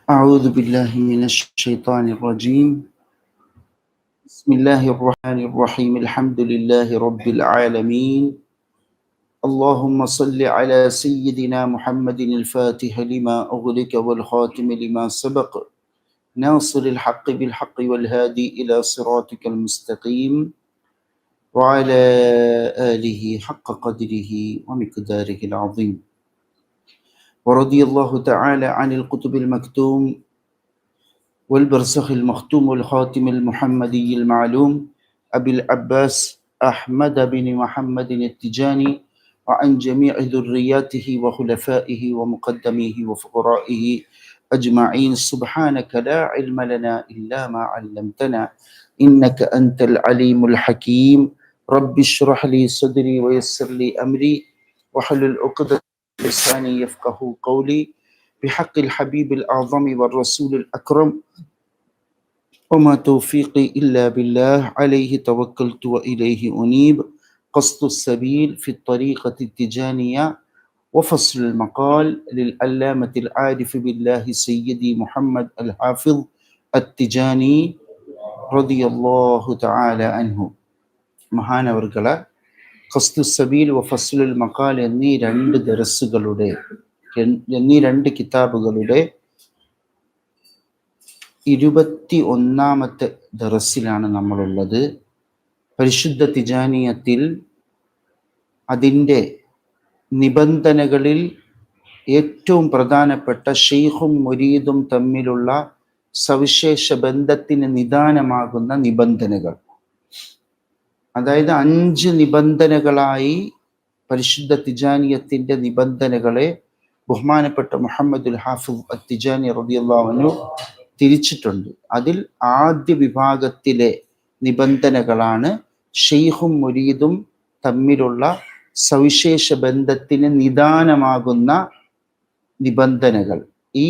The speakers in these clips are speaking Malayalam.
أعوذ بالله من الشيطان الرجيم. بسم الله الرحمن الرحيم. الحمد لله رب العالمين. اللهم صل على سيدنا محمد الفاتح لما أغلق والخاتم لما سبق ناصر الحق بالحق والهادي إلى صراطك المستقيم وعلى آله حق قدره ومقداره العظيم. ورضي الله تعالى عن القطب المكتوم والبرزخ المختوم والخاتم المحمدي المعلوم أبي العباس أحمد بن محمد التجاني وعن جميع ذرياته وخلفائه ومقدميه وفقرائه أجمعين. سبحانك لا علم لنا إلا ما علمتنا إنك أنت العليم الحكيم. رب اشرح لي صدري ويسر لي أمري واحلل عقدة من لساني يفقه قولي بحق الحبيب الأعظم والرسول الأكرم وما توفيقي إلا بالله عليه توكلت وإليه أنيب. قصد السبيل في الطريقة التجانية وفصل المقال للعلامة العارف بالله سيدي محمد الحافظ التجاني رضي الله تعالى عنه. മഹാനവർകളെ ഖസ്തു സബീൽ വഫസ്ലുൽ മഖാൽ എന്നീ രണ്ട് കിതാബുകളുടെ 21ാമത്തെ ദറസിലാണ് നമ്മളുള്ളത്. പരിശുദ്ധ തിജാനിയത്തിൽ അതിൻ്റെ നിബന്ധനകളിൽ ഏറ്റവും പ്രധാനപ്പെട്ട ഷെയ്ഖും മുരീദും തമ്മിലുള്ള സവിശേഷ ബന്ധത്തിന് നിദാനമാകുന്ന നിബന്ധനകൾ, അതായത് 5 നിബന്ധനകളായി പരിശുദ്ധ തിജാനിയത്തിൻ്റെ നിബന്ധനകളെ ബഹുമാനപ്പെട്ട മുഹമ്മദുൽ ഹാഫിദ് അത്തിജാനി റളിയല്ലാഹു അൻഹു തിരിച്ചിട്ടുണ്ട്. അതിൽ ആദ്യ വിഭാഗത്തിലെ നിബന്ധനകളാണ് ഷെയ്ഖും മുരീദും തമ്മിലുള്ള സവിശേഷ ബന്ധത്തിന് നിദാനമാകുന്ന നിബന്ധനകൾ. ഈ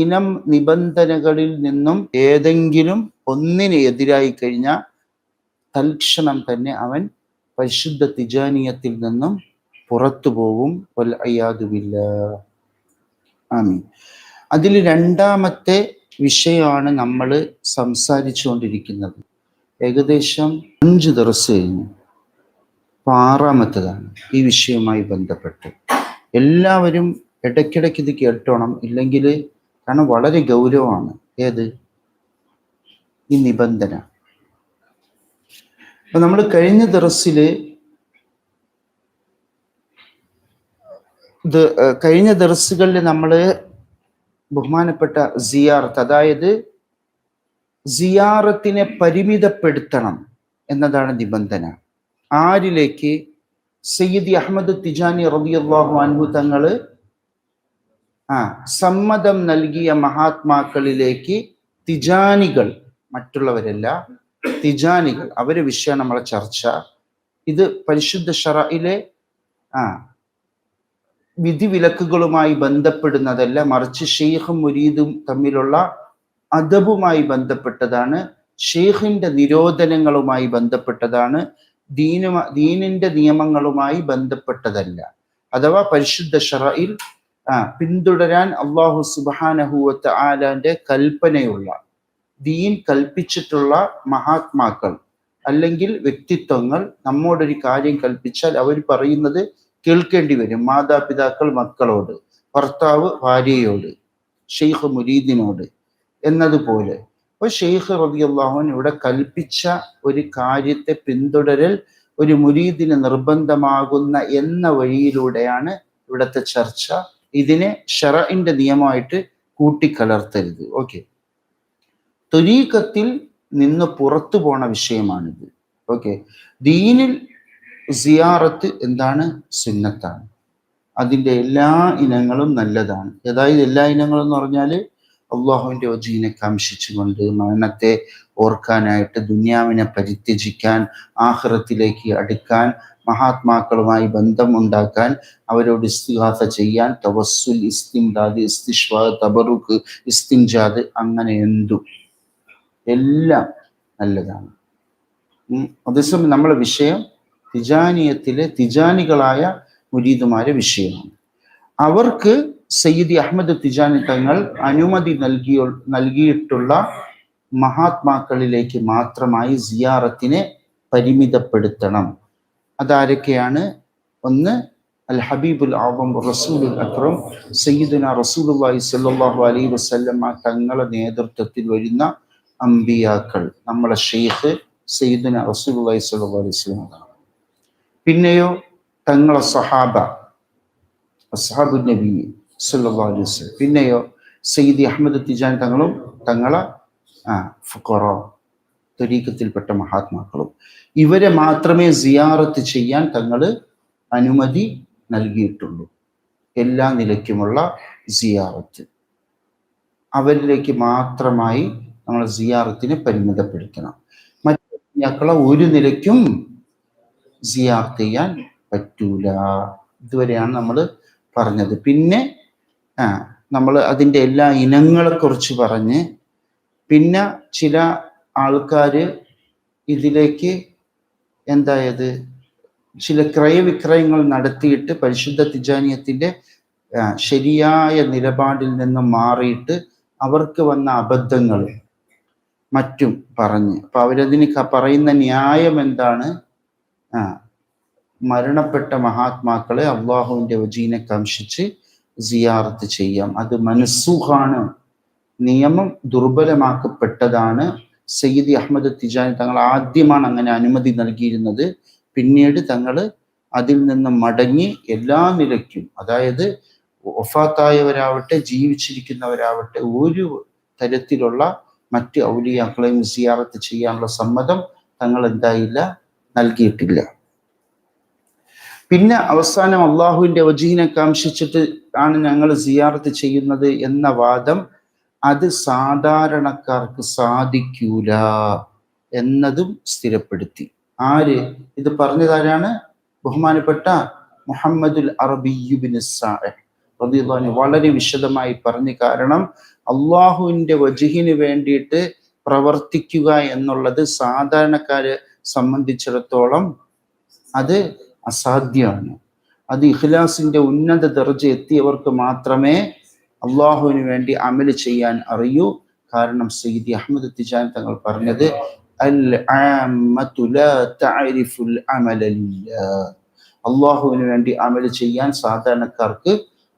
ഇനം നിബന്ധനകളിൽ നിന്നും ഏതെങ്കിലും ഒന്നിന് എതിരായി കഴിഞ്ഞാൽ തൽക്ഷണം തന്നെ അവൻ പരിശുദ്ധ തിജാനിയത്തിൽ നിന്നും പുറത്തു പോവും. വൽ അയാദു ബില്ലാഹ്. ആമീൻ. അതിൽ രണ്ടാമത്തെ വിഷയമാണ് നമ്മൾ സംസാരിച്ചുകൊണ്ടിരിക്കുന്നത്. ഏകദേശം 5 ദർസ് കഴിഞ്ഞു. 6ാമത്തേതാണ് ഈ വിഷയവുമായി ബന്ധപ്പെട്ട്. എല്ലാവരും ഇടയ്ക്കിടയ്ക്ക് ഇത് കേട്ടോണം, ഇല്ലെങ്കിൽ കാരണം വളരെ ഗൗരവമാണ്. ഏത്? ഈ നിബന്ധന. അപ്പൊ നമ്മൾ കഴിഞ്ഞ ദർസുകളിൽ നമ്മൾ ബഹുമാനപ്പെട്ട സിയാറത്ത്, അതായത് സിയാറത്തിനെ പരിമിതപ്പെടുത്തണം എന്നതാണ് നിബന്ധന. ആരിലേക്ക്? സയ്യിദി അഹ്മദ് തിജാനി റളിയല്ലാഹു അൻഹു തങ്ങൾ സമ്മതം നൽകിയ മഹാത്മാക്കളിലേക്ക് തിജാനികൾ, മറ്റുള്ളവരല്ല, തിജാനികൾ, അവരെ വിഷയം നമ്മളെ ചർച്ച. ഇത് പരിശുദ്ധ ശറഇലെ വിധിവിലക്കുകളുമായി ബന്ധപ്പെടുന്നതല്ല, മറിച്ച് ഷെയ്ഖും മുരീദും തമ്മിലുള്ള അദബുമായി ബന്ധപ്പെട്ടതാണ്, ഷെയ്ഖിന്റെ നിരോധനങ്ങളുമായി ബന്ധപ്പെട്ടതാണ്, ദീനിന്റെ നിയമങ്ങളുമായി ബന്ധപ്പെട്ടതല്ല. അഥവാ പരിശുദ്ധ ശറഇൽ പിന്തുടരാൻ അല്ലാഹു സുബ്ഹാനഹു വ തആലയുടെ കൽപ്പനയുള്ള, ദീൻ കൽപ്പിച്ചിട്ടുള്ള മഹാത്മാക്കൾ അല്ലെങ്കിൽ വ്യക്തിത്വങ്ങൾ നമ്മോടൊരു കാര്യം കൽപ്പിച്ചാൽ അവർ പറയുന്നത് കേൾക്കേണ്ടി വരും. മാതാപിതാക്കൾ മക്കളോട്, ഭർത്താവ് ഭാര്യയോട്, ഷെയ്ഖ് മുരീദിനോട് എന്നതുപോലെ. അപ്പോൾ ഷെയ്ഖ് റളിയല്ലാഹു അൻഹു ഇവിടെ കൽപ്പിച്ച ഒരു കാര്യത്തെ പിന്തുടരൽ ഒരു മുരീദിന് നിർബന്ധമാകുന്ന എന്ന വഴിയിലൂടെയാണ് ഇവിടുത്തെ ചർച്ച. ഇതിനെ ശറഇന്റെ നിയമമായിട്ട് കൂട്ടിക്കലർത്തരുത്. ഓക്കെ, ത്വരീഖത്തിൽ നിന്ന് പുറത്തു പോണ വിഷയമാണിത്. ഓക്കെ, ദീനിൽ സിയാറത്ത് എന്താണ്? സുന്നത്താണ്. അതിൻ്റെ എല്ലാ ഇനങ്ങളും നല്ലതാണ്. അതായത് എല്ലാ ഇനങ്ങളും എന്ന് പറഞ്ഞാൽ അള്ളാഹുവിൻ്റെ വജീനെ കാംക്ഷിച്ചുകൊണ്ട് മരണത്തെ ഓർക്കാനായിട്ട്, ദുനിയാവിനെ പരിത്യജിക്കാൻ, ആഖിറത്തിലേക്ക് അടുക്കാൻ, മഹാത്മാക്കളുമായി ബന്ധമുണ്ടാക്കാൻ, അവരോട് ഇസ്തിഗാസ ചെയ്യാൻ, തവസ്സുൽ, ഇസ്തിംദാദ്, ഇസ്തിശ്വാ, തബറുക്ക്, ഇസ്തിൻജാദ്, അങ്ങനെ എന്തും എല്ലാം നല്ലതാണ്. അതേസമയം നമ്മളെ വിഷയം തിജാനിയത്തിലെ തിജാനികളായ മുരീദുമാരെ വിഷയമാണ്. അവർക്ക് സയ്യിദി അഹമ്മദ് തിജാനി തങ്ങൾ അനുമതി നൽകിയിട്ടുള്ള മഹാത്മാക്കളിലേക്ക് മാത്രമായി സിയാറത്തിനെ പരിമിതപ്പെടുത്തണം. അതാരൊക്കെയാണ്? ഒന്ന്, അൽ ഹബീബുൽ ആദം റസൂലുൽ അക്രം സയ്യിദുന റസൂലുള്ളാഹി സ്വല്ലല്ലാഹു അലൈഹി വസല്ലമ തങ്ങളുടെ നേതൃത്വത്തിൽ വരുന്ന അമ്പിയാക്കൾ, നമ്മളെ ഷെയ്ഖ് സയ്യിദുന റസൂലുള്ളാഹി സ്വല്ലല്ലാഹു അലൈഹി വസല്ലമ. പിന്നെയോ തങ്ങളെ സഹാബ, അസ്ഹാബു നബി സല്ലല്ലാഹു അലൈഹി വസല്ലം. പിന്നെയോ സയ്യിദി അഹമ്മദ് തിജാനി തങ്ങളും തങ്ങളെ ഫുഖറ, ത്വരീഖത്തിൽപ്പെട്ട മഹാത്മാക്കളും. ഇവരെ മാത്രമേ സിയാറത്ത് ചെയ്യാൻ തങ്ങൾ അനുമതി നൽകിയിട്ടുള്ളൂ. എല്ലാ നിലയ്ക്കുമുള്ള സിയാറത്ത് അവരിലേക്ക് മാത്രമായി നമ്മൾ സിയാറത്തിനെ പരിമിതപ്പെടുത്തണം. മറ്റു ഒരു നിലയ്ക്കും സിയാറത്ത് ചെയ്യാൻ പറ്റൂല. ഇതുവരെയാണ് നമ്മൾ പറഞ്ഞത്. പിന്നെ നമ്മൾ അതിൻ്റെ എല്ലാ ഇനങ്ങളെ കുറിച്ച് പറഞ്ഞ്, പിന്നെ ചില ആൾക്കാർ ഇതിലേക്ക് എന്തായത് ചില ക്രയവിക്രയങ്ങൾ നടത്തിയിട്ട് പരിശുദ്ധ തിജാനിയത്തിൻ്റെ ശരിയായ നിലപാടിൽ നിന്നും മാറിയിട്ട് അവർക്ക് വന്ന അബദ്ധങ്ങൾ മറ്റും പറഞ്ഞ്, അപ്പൊ അവരതിന് പറയുന്ന ന്യായം എന്താണ്? മരണപ്പെട്ട മഹാത്മാക്കളെ അള്ളാഹുവിൻ്റെ വജീനെ കാംക്ഷിച്ച് സിയാറത്ത് ചെയ്യാം. അത് മൻസൂഖാണ്, നിയമം ദുർബലമാക്കപ്പെട്ടതാണ്. സയ്യിദി അഹമ്മദ് തിജാനി തങ്ങൾ ആദ്യമാണ് അങ്ങനെ അനുമതി നൽകിയിരുന്നത്. പിന്നീട് തങ്ങൾ അതിൽ നിന്ന് മടങ്ങി എല്ലാ നിലയ്ക്കും, അതായത് വഫാത്തായവരാവട്ടെ ജീവിച്ചിരിക്കുന്നവരാവട്ടെ ഒരു തരത്തിലുള്ള മറ്റ് ഔലിയാക്കളെയും സിയാറത്ത് ചെയ്യാനുള്ള സമ്മതം തങ്ങൾ എന്തായില്ല, നൽകിയിട്ടില്ല. പിന്നെ അവസാനം അള്ളാഹുവിൻ്റെ വജീഹിനെ കാംക്ഷിച്ചിട്ട് ആണ് ഞങ്ങൾ സിയാറത്ത് ചെയ്യുന്നത് എന്ന വാദം, അത് സാധാരണക്കാർക്ക് സാധിക്കൂല എന്നതും സ്ഥിരപ്പെടുത്തി. ആര് ഇത് പറഞ്ഞതാരാണ്? ബഹുമാനപ്പെട്ട മുഹമ്മദുൽ അറബിയ്യു ബിൻ സാഇഹ് റളിയല്ലാഹു അൻഹു വളരെ വിശദമായി പറഞ്ഞു. കാരണം അള്ളാഹുവിൻ്റെ വജഹിന് വേണ്ടിയിട്ട് പ്രവർത്തിക്കുക എന്നുള്ളത് സാധാരണക്കാരെ സംബന്ധിച്ചിടത്തോളം അത് അസാധ്യമാണ്. അത് ഇഖ്ലാസിന്റെ ഉന്നത ദർജ എത്തിയവർക്ക് മാത്രമേ അള്ളാഹുവിന് വേണ്ടി അമല് ചെയ്യാൻ അറിയൂ. കാരണം സയ്യിദി അഹമ്മദ് തിജാനി തങ്ങൾ പറഞ്ഞത് അള്ളാഹുവിന് വേണ്ടി അമല് ചെയ്യാൻ സാധാരണക്കാർക്ക്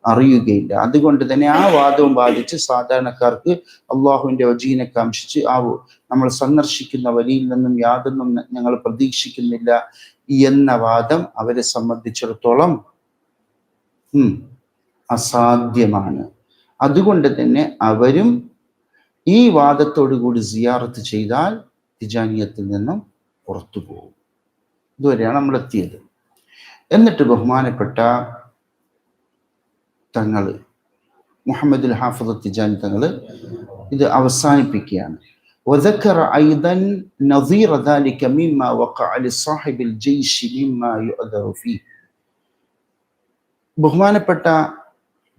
അറിയുകയില്ല. അതുകൊണ്ട് തന്നെ ആ വാദവും ബാധിച്ച് സാധാരണക്കാർക്ക് അള്ളാഹുവിൻ്റെ വജീനെ കാംക്ഷിച്ച് നമ്മൾ സന്ദർശിക്കുന്ന വലിയിൽ നിന്നും യാതൊന്നും ഞങ്ങൾ പ്രതീക്ഷിക്കുന്നില്ല എന്ന വാദം അവരെ സംബന്ധിച്ചിടത്തോളം അസാധ്യമാണ്. അതുകൊണ്ട് തന്നെ അവരും ഈ വാദത്തോടു കൂടി സിയാറത്ത് ചെയ്താൽ തിജാനിയത്തിൽ നിന്നും പുറത്തു പോകും. ഇതുവരെയാണ് നമ്മൾ എത്തിയത്. എന്നിട്ട് ബഹുമാനപ്പെട്ട തങ്ങൾ മുഹമ്മദുൽ ഹാഫിദ് തിജാനി തങ്ങൾ ഇത് അവസാനിപ്പിക്കുകയാണ്. وذكر أيضا نظير ذلك مما وقع لصاحب الجيش مما يؤذر فيه. ബഹുമാനപ്പെട്ട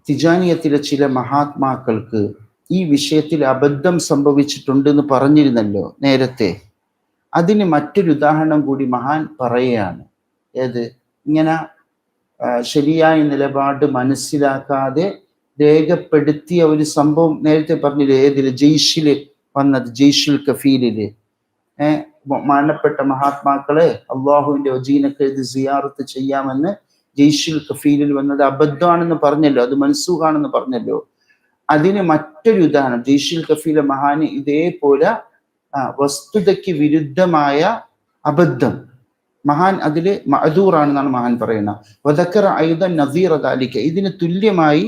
തിജാനിയത്തിലെ ചില മഹാത്മാക്കൾക്ക് ഈ വിഷയത്തിൽ അബദ്ധം സംഭവിച്ചിട്ടുണ്ട് എന്ന് പറഞ്ഞിരുന്നല്ലോ നേരത്തെ. അതിന് മറ്റൊരു ഉദാഹരണം കൂടി മഹാൻ പറയുകയാണ്. ഏത്? ഇങ്ങനെ ശരിയായ നിലപാട് മനസ്സിലാക്കാതെ രേഖപ്പെടുത്തിയ ഒരു സംഭവം നേരത്തെ പറഞ്ഞില്ലേ? ഏതില്? ജയ്ഷില് വന്നത്, ജയ്ഷുൽ കഫീലില് മരണപ്പെട്ട മഹാത്മാക്കളെ അള്ളാഹുവിന്റെ വജീനൊക്കെ ഇത് സിയാറത്ത് ചെയ്യാമെന്ന് ജയ്ഷുൽ കഫീലിൽ വന്നത് അബദ്ധമാണെന്ന് പറഞ്ഞല്ലോ, അത് മൻസൂഖാണെന്ന് പറഞ്ഞല്ലോ. അതിന് മറ്റൊരു ഉദാഹരണം, ജയ്ഷുൽ കഫീലെ മഹാന് ഇതേപോലെ വസ്തുതയ്ക്ക് വിരുദ്ധമായ അബദ്ധം മഹാൻ അതില് മഅദൂറാണെന്നാണ് മഹാൻ പറയുന്നത്. വദക്കറ അയ്ദൻ നസീറ ദാലിക, ഇതിന് തുല്യമായി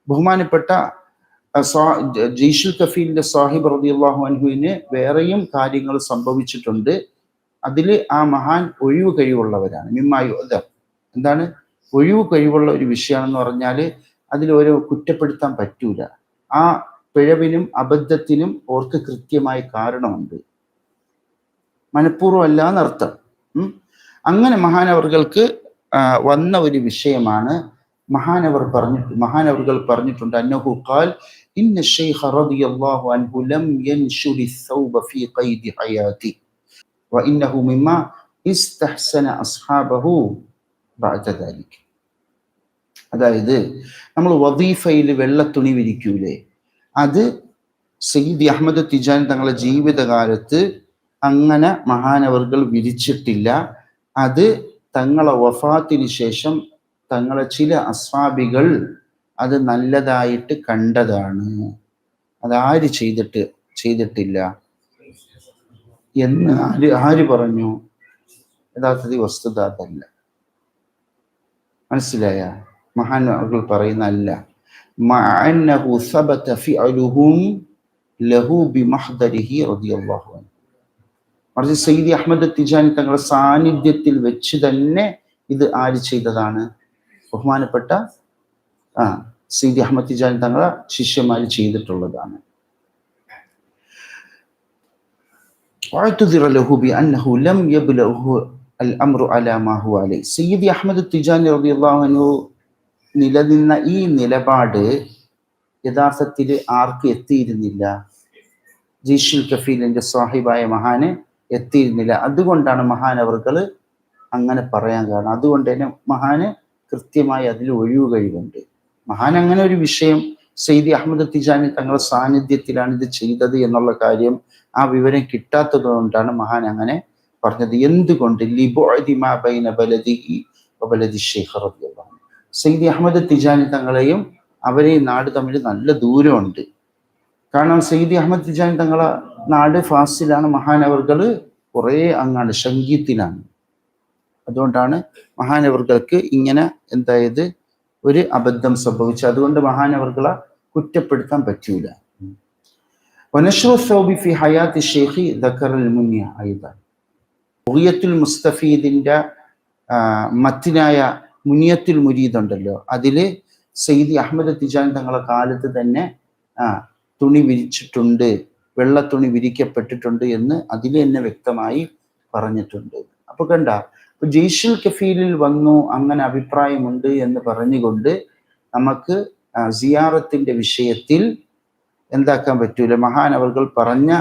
ബഹുമാനപ്പെട്ട ജയ്ഷുൽ കഫീലിന്റെ സാഹിബ് റളിയല്ലാഹു അൻഹുവിന് വേറെയും കാര്യങ്ങൾ സംഭവിച്ചിട്ടുണ്ട്. അതിൽ ആ മഹാൻ ഒഴിവ് കഴിവുള്ളവരാണ്. മിമ്മായി എന്താണ് ഒഴിവ് കഴിവുള്ള ഒരു വിഷയമാണെന്ന് പറഞ്ഞാൽ അതിൽ ഓരോ കുറ്റപ്പെടുത്താൻ പറ്റൂല. ആ പിഴവിനും അബദ്ധത്തിനും ഓർക്ക് കൃത്യമായ കാരണമുണ്ട്, മനഃപൂർവ്വം അല്ല എന്നർത്ഥം. അങ്ങനെ മഹാനവർകൾക്ക് വന്ന ഒരു വിഷയമാണ്. മഹാനവർകൾ പറഞ്ഞിട്ടുണ്ട്, അന്നഹു ഖാൽ ഇന്ന ശൈഖ റളിയല്ലാഹു അൻഹു ലം യൻശുരി الثوب في قيد حياته وانه مما استحسن اصحابه بعد ذلك. അതായത് നമ്മൾ വദീഫയിൽ വെള്ളത്തുണി വിരിക്കൂലേ, അത് സയ്യിദ് അഹമ്മദ് തിജാനി തങ്ങളുടെ ജീവിതകാലത്ത് അങ്ങനെ മഹാനവർകൾ വിരിച്ചിട്ടില്ല. അത് തങ്ങളെ വഫാത്തിന് ശേഷം തങ്ങളെ ചില അസ്വാബികൾ അത് നല്ലതായിട്ട് കണ്ടതാണ്. അതാര് ചെയ്തിട്ടില്ല എന്ന് ആര് പറഞ്ഞു? യഥാർത്ഥത്തിൽ വസ്തുത അതല്ല. മനസ്സിലായ? മഹാന്മാർ പറയുന്നല്ല. മഅന്നഹു സബത ഫിഅലുഹും ലഹു ബിമഹ്ദരിഹി റളിയല്ലാഹു അൻഹു. മറിച്ച് സയ്യിദി അഹ്മദ് തിജാനി തങ്ങളുടെ സാന്നിധ്യത്തിൽ വെച്ച് തന്നെ ഇത് ആര് ചെയ്തതാണ്? ബഹുമാനപ്പെട്ട സയ്യിദി അഹ്മദ് തിജാനി തങ്ങളുടെ ശിഷ്യന്മാർ ചെയ്തിട്ടുള്ളതാണ്. സയ്യിദി അഹ്മദ് തിജാനി റളിയല്ലാഹു അൻഹു നിലനിന്ന ഈ നിലപാട് യഥാർത്ഥത്തിൽ ആർക്ക് എത്തിയിരുന്നില്ല? ജയ്ഷുൽ കഫീലിന്റെ സാഹിബായ മഹാന് എത്തിയിരുന്നില്ല. അതുകൊണ്ടാണ് മഹാനവർകൾ അങ്ങനെ പറയാൻ കാരണം. അതുകൊണ്ട് തന്നെ മഹാന് കൃത്യമായി അതിൽ ഒഴിവ് കഴിവുണ്ട്. മഹാൻ അങ്ങനെ ഒരു വിഷയം സയ്യിദി അഹ്മദ് തിജാനി തങ്ങളുടെ സാന്നിധ്യത്തിലാണ് ഇത് ചെയ്തത് എന്നുള്ള കാര്യം ആ വിവരം കിട്ടാത്തത് കൊണ്ടാണ് മഹാൻ അങ്ങനെ പറഞ്ഞത്. എന്തുകൊണ്ട്? സയ്യിദി അഹ്മദ് തിജാനി തങ്ങളെയും അവരെയും നാട് തമ്മിൽ നല്ല ദൂരമുണ്ട്. കാരണം സയ്യിദി അഹ്മദ് തിജാനി തങ്ങളെ നാട് ഫാസിലാണ്, മഹാനവർകൾ കുറേ അങ്ങാണ് സംഗീത്തിലാണ്. അതുകൊണ്ടാണ് മഹാനവർകൾക്ക് ഇങ്ങനെ എന്തായത് ഒരു അബദ്ധം സംഭവിച്ചു. അതുകൊണ്ട് മഹാനവർകളെ കുറ്റപ്പെടുത്താൻ പറ്റൂല. മുസ്തഫീദിന്റെ മത്തിനായ മുനിയത്തുൽ മുരീദ് ഉണ്ടല്ലോ, അതില് സയ്യിദി അഹ്മദ് തിജാനി തങ്ങളെ കാലത്ത് തന്നെ തുണി വിരിച്ചിട്ടുണ്ട്, വെള്ള തുണി വിരിക്കപ്പെട്ടിട്ടുണ്ട് എന്ന് അതിൽ തന്നെ വ്യക്തമായി പറഞ്ഞിട്ടുണ്ട്. അപ്പൊ കണ്ട, ജയ്ഷുൽ കഫീലിൽ വന്നു അങ്ങനെ അഭിപ്രായമുണ്ട് എന്ന് പറഞ്ഞുകൊണ്ട് നമുക്ക് സിയാറത്തിന്റെ വിഷയത്തിൽ എന്താക്കാൻ പറ്റൂല? മഹാനവർകൾ പറഞ്ഞ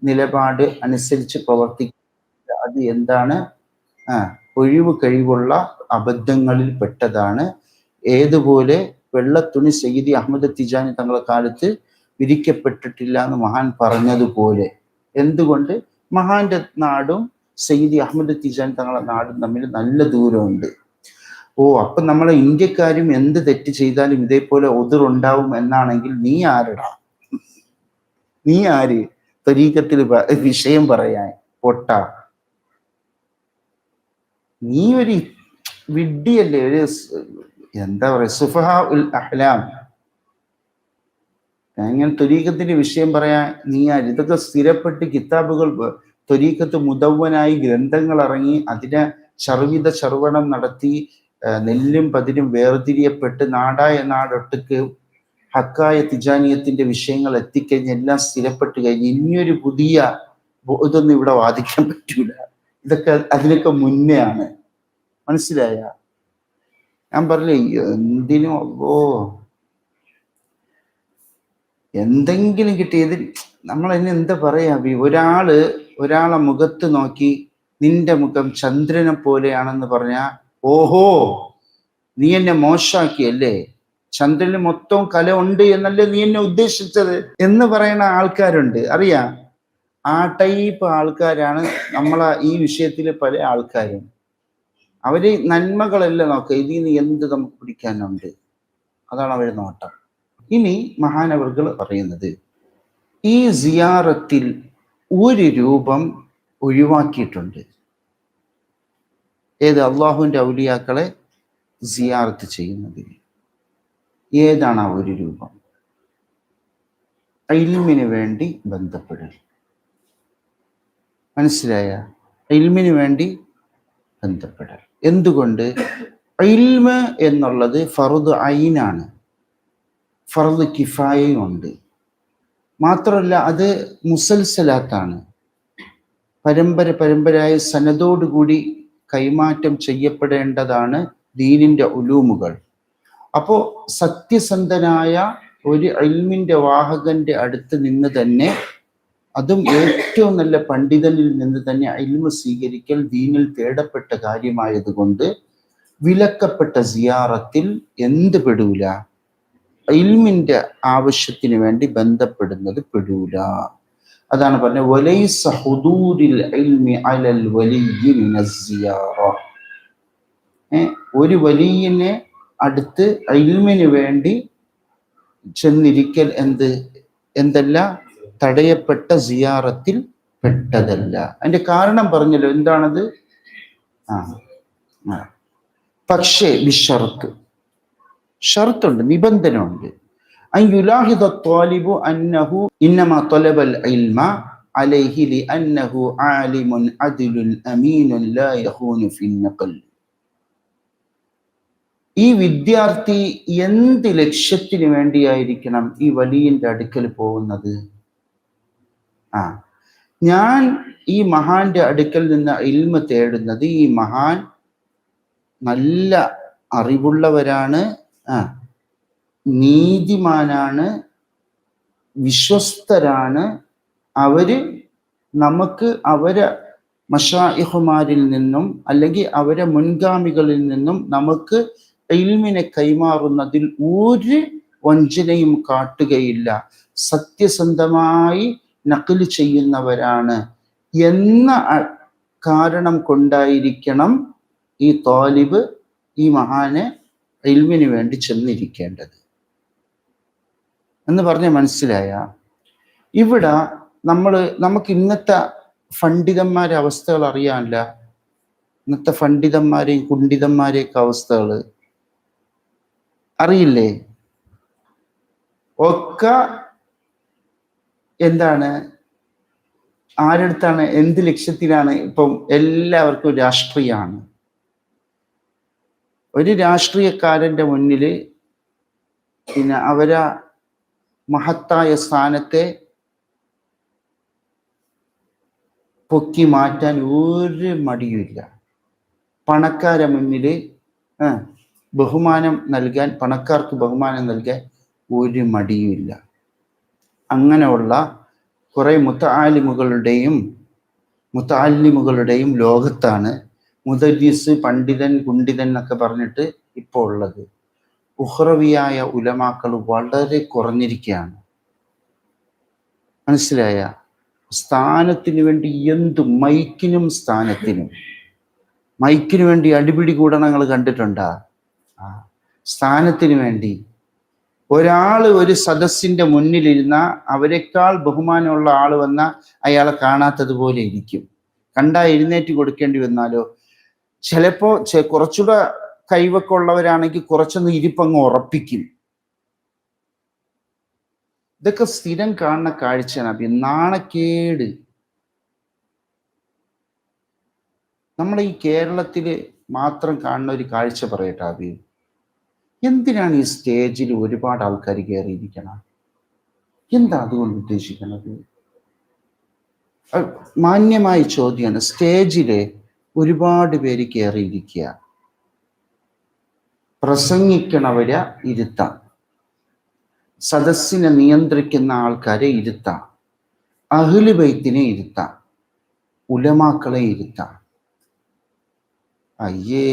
നിലപാട് അനുസരിച്ച് പ്രവർത്തിക്കുക. അത് എന്താണ്? ഒഴിവ് കഴിവുള്ള അബദ്ധങ്ങളിൽ പെട്ടതാണ്. ഏതുപോലെ വെള്ളത്തുണി സയ്യിദി അഹ്മദ് തിജാനി തങ്ങളുടെ കാലത്ത് വിരിക്കപ്പെട്ടിട്ടില്ല എന്ന് മഹാൻ പറഞ്ഞതുപോലെ. എന്തുകൊണ്ട്? മഹാന്റെ നാടും സയ്യിദി അഹ്മദ് തിജാനി തങ്ങളുടെ നാടും തമ്മിൽ നല്ല ദൂരമുണ്ട്. അപ്പൊ നമ്മളെ ഇന്ത്യക്കാരും എന്ത് തെറ്റ് ചെയ്താലും ഇതേപോലെ ഒതിറുണ്ടാവും എന്നാണെങ്കിൽ നീ ആരടാ? നീ ആര് തരീഖത്തിൽ വിഷയം പറയാൻ? പൊട്ട, നീ ഒരു വിഡ്ഢിയല്ലേ, ഒരു എന്താ പറയാ, സുഫഹാ ഉൽ അഹ്ലാം. അങ്ങനെ ത്വരീഖത്തിന്റെ വിഷയം പറയാൻ നീ ആര്? ഇതൊക്കെ സ്ഥിരപ്പെട്ട് കിതാബുകൾ, ത്വരീഖത്ത് മുദവ്വനായി ഗ്രന്ഥങ്ങൾ ഇറങ്ങി അതിനെ ചർവണം നടത്തി നെല്ലും പതിരും വേർതിരിയപ്പെട്ട് നാടായ നാടൊട്ടുക്ക് ഹക്കായ തിജാനിയത്തിന്റെ വിഷയങ്ങൾ എത്തിക്കഴിഞ്ഞ് എല്ലാം സ്ഥിരപ്പെട്ട് കഴിഞ്ഞ് ഇനിയൊരു പുതിയ ഇതൊന്നും ഇവിടെ വാദിക്കാൻ പറ്റൂല. ഇതൊക്കെ അതിനൊക്കെ മുന്നേ ആണ്. മനസ്സിലായ? ഞാൻ പറഞ്ഞില്ലേ, എന്തിനും എന്തെങ്കിലും കിട്ടിയത് നമ്മൾ എന്നെ എന്താ പറയാ? ഒരാളെ മുഖത്ത് നോക്കി നിന്റെ മുഖം ചന്ദ്രനെ പോലെയാണെന്ന് പറഞ്ഞാ, ഓഹോ നീ എന്നെ മോശാക്കിയല്ലേ, ചന്ദ്രന് മൊത്തം കല ഉണ്ട് എന്നല്ലേ നീ എന്നെ ഉദ്ദേശിച്ചത് എന്ന് പറയുന്ന ആൾക്കാരുണ്ട്, അറിയാം. ആ ടൈപ്പ് ആൾക്കാരാണ് നമ്മളെ ഈ വിഷയത്തിലെ പല ആൾക്കാരും. അവര് നന്മകളെല്ലാം നോക്കുക, ഇതിൽ നിന്ന് എന്ത് നമുക്ക് പിടിക്കാനുണ്ട്, അതാണ് അവരുടെ നോട്ടം. ഇനി മഹാനവർകൾ പറയുന്നത്, ഈ സിയാറത്തിൽ ഒരു രൂപം ഒഴിവാക്കിയിട്ടുണ്ട്. ഏത്? അള്ളാഹുവിൻ്റെ ഔലിയാക്കളെ സിയാറത്ത് ചെയ്യുന്നതിന്. ഏതാണ് ആ ഒരു രൂപം? ഇൽമിന് വേണ്ടി ബന്ധപ്പെടൽ. മനസ്സിലായ? ഇൽമിന് വേണ്ടി ബന്ധപ്പെടൽ. എന്തുകൊണ്ട്? ഇൽമ് എന്നുള്ളത് ഫർദ് ഐനാണ്, ഫർദ് കിഫായയും ഉണ്ട്. മാത്രമല്ല അത് മുസൽസലാത്താണ്, പരമ്പരയായ സനദോടുകൂടി കൈമാറ്റം ചെയ്യപ്പെടേണ്ടതാണ് ദീനിന്റെ ഉലൂമുകൾ. അപ്പോ സത്യസന്ധനായ ഒരു ഇൽമിന്റെ വാഹകന്റെ അടുത്ത് നിന്ന് തന്നെ, അതും ഏറ്റവും നല്ല പണ്ഡിതനിൽ നിന്ന് തന്നെ ഇൽമ് സ്വീകരിക്കൽ ദീനിൽ തേടപ്പെട്ട കാര്യമായതുകൊണ്ട് വിലക്കപ്പെട്ട സിയാറത്തിൽ എന്ത് പെടൂല? ഇൽമിന്റെ ആവശ്യത്തിന് വേണ്ടി ബന്ധപ്പെടുന്നത് പെടൂല. അതാണ് പറഞ്ഞത് വലൈസ ഹുദൂരിൽ ഇൽമി അലൽ വലിയ്യി മിനസ് സിയാറ. ഒരു വലിയനെ അടുത്ത് ഇൽമിന് വേണ്ടി ചെന്നിരിക്കൽ എന്തല്ല? തടയപ്പെട്ട സിയാറത്തിൽ പെട്ടതല്ല. അതിന്റെ കാരണം പറഞ്ഞല്ലോ, എന്താണത്? പക്ഷേ ഷർത്തുണ്ട്, നിബന്ധന ഉണ്ട്. അൻ യുലാഹിദ ത്വാലിബു അന്നഹു ഇന്നമാ ത്വലബൽ ഇൽമ അലൈഹി ലിഅന്നഹു ആലിമുൻ അദ്ലുൻ അമീനുൻ ലാ യഖൂനു ഫിൻ നഖൽ. ഈ വിദ്യാർത്ഥി എന്ത് ലക്ഷ്യത്തിന് വേണ്ടിയായിരിക്കണം ഈ വലിയന്റെ അടുക്കൽ പോകുന്നത്? ഞാൻ ഈ മഹാന്റെ അടുക്കൽ നിന്ന് ഇൽമ തേടുന്നത്, ഈ മഹാൻ നല്ല അറിവുള്ളവരാണ്, നീതിമാനാണ്, വിശ്വസ്തരാണ്, നമുക്ക് അവരെ മശായിഖുമാരിൽ നിന്നും അല്ലെങ്കിൽ അവരെ മുൻഗാമികളിൽ നിന്നും നമുക്ക് ഇൽമിനെ കൈമാറുന്നതിൽ ഒരു വഞ്ചനയും കാട്ടുകയില്ല, സത്യസന്ധമായി നഖ്ല് ചെയ്യുന്നവരാണ് എന്ന കാരണം കൊണ്ടായിരിക്കണം ഈ താലിബ് ഈ മഹാന് ഇൽമിന് വേണ്ടി ചെന്നിരിക്കേണ്ടത് എന്ന് പറഞ്ഞ് മനസ്സിലായ? ഇവിടെ നമുക്ക് ഇന്നത്തെ പണ്ഡിതന്മാരെ അവസ്ഥകൾ അറിയാനില്ല. ഇന്നത്തെ പണ്ഡിതന്മാരെയും കുണ്ഡിതന്മാരെയൊക്കെ അവസ്ഥകൾ അറിയില്ലേ? ഒക്കെ എന്താണ്, ആരടുത്താണ്, എന്ത് ലക്ഷ്യത്തിലാണ്? ഇപ്പം എല്ലാവർക്കും രാഷ്ട്രീയമാണ്. ഒരു രാഷ്ട്രീയക്കാരന്റെ മുന്നിൽ പിന്നെ അവരെ മഹത്തായ സ്ഥാനത്തെ പൊക്കി മാറ്റാൻ ഒരു മടിയുമില്ല. പണക്കാരെ മുന്നിൽ പണക്കാർക്ക് ബഹുമാനം നൽകാൻ ഒരു മടിയുമില്ല. അങ്ങനെയുള്ള കുറെ മുതഅല്ലിമുകളുടെയും ലോകത്താണ് മുദരിസ്, പണ്ഡിതൻ, കുണ്ഡിതൻ എന്നൊക്കെ പറഞ്ഞിട്ട് ഇപ്പോൾ ഉള്ളത്. ഉഖ്റവിയായ ഉലമാക്കൾ വളരെ കുറഞ്ഞിരിക്കുകയാണ്. മനസ്സിലായ? സ്ഥാനത്തിന് വേണ്ടി മൈക്കിനു വേണ്ടി അടിപിടി കൂടണങ്ങൾ കണ്ടിട്ടുണ്ടാ? സ്ഥാനത്തിന് വേണ്ടി ഒരു സദസ്സിന്റെ മുന്നിലിരുന്ന അവരെക്കാൾ ബഹുമാനമുള്ള ആള് വന്ന അയാളെ കാണാത്തതുപോലെ ഇരിക്കും. കണ്ടാ എഴുന്നേറ്റ് കൊടുക്കേണ്ടി വന്നാലോ, ചിലപ്പോ കുറച്ചുകൂടെ കൈവൊക്കെ ഉള്ളവരാണെങ്കിൽ കുറച്ചൊന്ന് ഇരിപ്പങ്ങ് ഉറപ്പിക്കും. ഇതൊക്കെ സ്ഥിരം കാണുന്ന കാഴ്ചയാണ്. നാണക്കേട്. നമ്മളെ ഈ കേരളത്തില് മാത്രം കാണുന്ന ഒരു കാഴ്ച പറയട്ടെ അബി. എന്തിനാണ് ഈ സ്റ്റേജിൽ ഒരുപാട് ആൾക്കാർ കയറിയിരിക്കണം? എന്താ അതുകൊണ്ട് ഉദ്ദേശിക്കുന്നത്? മാന്യമായ ചോദ്യമാണ്. സ്റ്റേജില് ഒരുപാട് പേര് കയറിയിരിക്കുക, പ്രസംഗിക്കണവരെ ഇരുത്താം, സദസ്സിനെ നിയന്ത്രിക്കുന്ന ആൾക്കാരെ ഇരുത്താം, അഹ്ലു ബൈത്തിനെ ഇരുത്താം, ഉലമാക്കളെ ഇരുത്താം. അയ്യേ,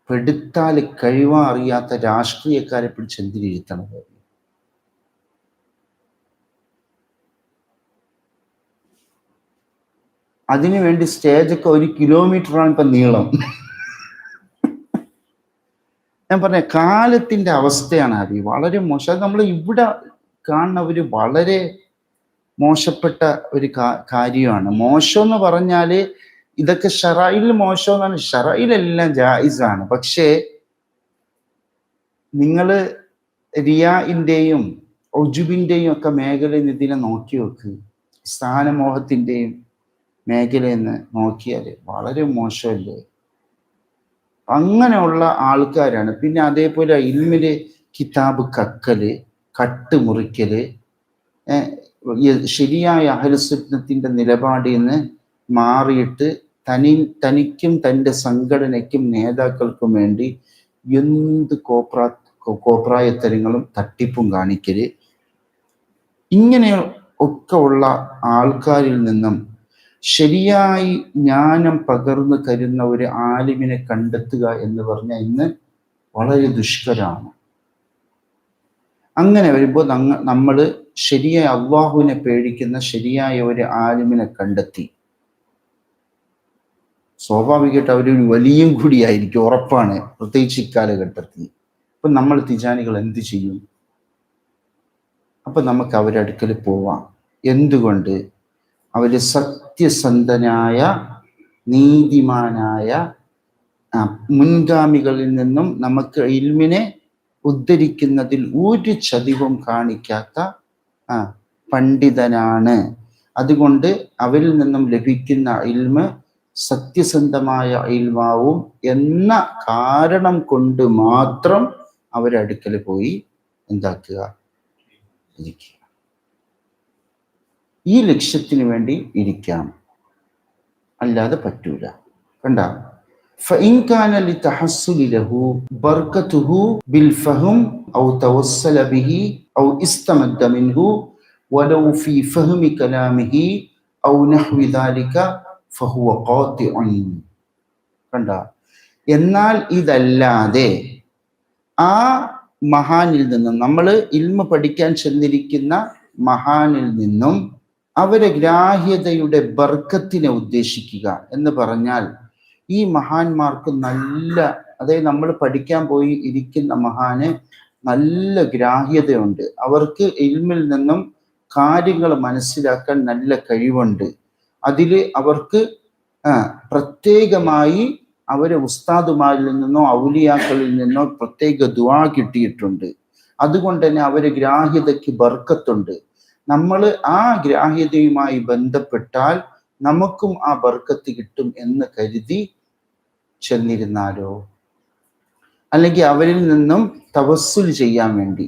പെടുത്താൽ കഴിവാൻ അറിയാത്ത രാഷ്ട്രീയക്കാരെ പിടിച്ച് എന്തിനിരുത്തണത്? അതിനുവേണ്ടി സ്റ്റേജൊക്കെ 1 കിലോമീറ്ററാണ് ഇപ്പൊ നീളം. ഞാൻ പറഞ്ഞ കാലത്തിന്റെ അവസ്ഥയാണ് അത്. വളരെ മോശം. നമ്മൾ ഇവിടെ കാണുന്നവര് വളരെ മോശപ്പെട്ട ഒരു കാര്യമാണ്. മോശം എന്ന് പറഞ്ഞാല് ഇതൊക്കെ ഷറയിൽ മോശം എന്നാണ്. ഷറയിലെല്ലാം ജായിസാണ്. പക്ഷേ നിങ്ങള് റിയാഇന്റെയും ഉജുബിന്റെയും ഒക്കെ മേഖലയിൽ ഇതിനെ നോക്കി വെക്ക്. സ്ഥാനമോഹത്തിന്റെയും മേഖലയെന്ന് നോക്കിയാല് വളരെ മോശമല്ലേ? അങ്ങനെയുള്ള ആൾക്കാരാണ്. പിന്നെ അതേപോലെ ഇൽമില് കിതാബ് കക്കല്, കട്ട് മുറിക്കല്, ശരിയായ അഹ്ലുസുന്നത്തിന്റെ നിലപാടിൽ നിന്ന് മാറിയിട്ട് തനിക്കും തൻ്റെ സംഘടനയ്ക്കും നേതാക്കൾക്കും വേണ്ടി എന്ത് കോപ്രായത്തരങ്ങളും തട്ടിപ്പും കാണിക്കല്, ഇങ്ങനെ ഒക്കെ ഉള്ള ആൾക്കാരിൽ നിന്നും ശരിയായി ജ്ഞാനം പകർന്നു തരുന്ന ഒരു ആലിമിനെ കണ്ടെത്തുക എന്ന് പറഞ്ഞാൽ ഇന്ന് വളരെ ദുഷ്കരമാണ്. അങ്ങനെ വരുമ്പോൾ നമ്മൾ ശരിയായ അള്ളാഹുവിനെ പേടിക്കുന്ന ശരിയായ ഒരു ആലിമിനെ കണ്ടെത്തി. സ്വാഭാവികമായിട്ട് അവരൊരു വലിയും കൂടിയായിരിക്കും, ഉറപ്പാണ്, പ്രത്യേകിച്ച് ഇക്കാലഘട്ടത്തിൽ. അപ്പൊ നമ്മൾ തിജാനികൾ എന്ത് ചെയ്യും? അപ്പൊ നമുക്ക് അവരുടെ അടുക്കൽ പോവാം. എന്തുകൊണ്ട്? അവര് സത്യസന്ധനായ നീതിമാനായ മുൻഗാമികളിൽ നിന്നും നമുക്ക് ഇൽമിനെ ഉദ്ധരിക്കുന്നതിൽ ഒരു ചതിവും കാണിക്കാത്ത പണ്ഡിതനാണ്. അതുകൊണ്ട് അവരിൽ നിന്നും ലഭിക്കുന്ന ഇൽമ് സത്യസന്ധമായ ഇൽമാവും എന്ന കാരണം കൊണ്ട് മാത്രം അവരടുക്കൽ പോയി എന്താക്കുക? ഇരിക്കുക. ഈ ലക്ഷ്യത്തിന് വേണ്ടി ഇരിക്കാം, അല്ലാതെ പറ്റൂല. കണ്ട, فإن كان لتحصل له بركته بالفهم أو توسل به أو استمد منه ولو في فهم كلامه أو نحو ذلك فهو قاطع. കണ്ട, എന്നാൽ ഇതല്ലാതെ ആ മഹാനിൽ നിന്നും, നമ്മൾ ഇൽമ പഠിക്കാൻ ചെന്നിരിക്കുന്ന മഹാനിൽ നിന്നും അവരെ ഗ്രാഹ്യതയുടെ ബർക്കത്തിനെ ഉദ്ദേശിക്കുക എന്ന് പറഞ്ഞാൽ, ഈ മഹാന്മാർക്ക് നല്ല, അതായത് നമ്മൾ പഠിക്കാൻ പോയി ഇരിക്കുന്ന മഹാന് നല്ല ഗ്രാഹ്യതയുണ്ട്, അവർക്ക് ഇൽമിൽ നിന്നും കാര്യങ്ങൾ മനസ്സിലാക്കാൻ നല്ല കഴിവുണ്ട്, അതിൽ അവർക്ക് പ്രത്യേകമായി അവരെ ഉസ്താദുമാരിൽ നിന്നോ ഔലിയാക്കളിൽ നിന്നോ പ്രത്യേക ദുആ കിട്ടിയിട്ടുണ്ട്. അതുകൊണ്ട് തന്നെ അവരെ ഗ്രാഹ്യതയ്ക്ക് ബർക്കത്തുണ്ട്. നമ്മൾ ആ ഗ്രാഹ്യതയുമായി ബന്ധപ്പെട്ടാൽ നമുക്കും ആ ബർക്കത്ത് കിട്ടും എന്ന് കരുതി ചെന്നിരുന്നാലോ, അല്ലെങ്കിൽ അവരിൽ നിന്നും തവസ്സുൽ ചെയ്യാൻ വേണ്ടി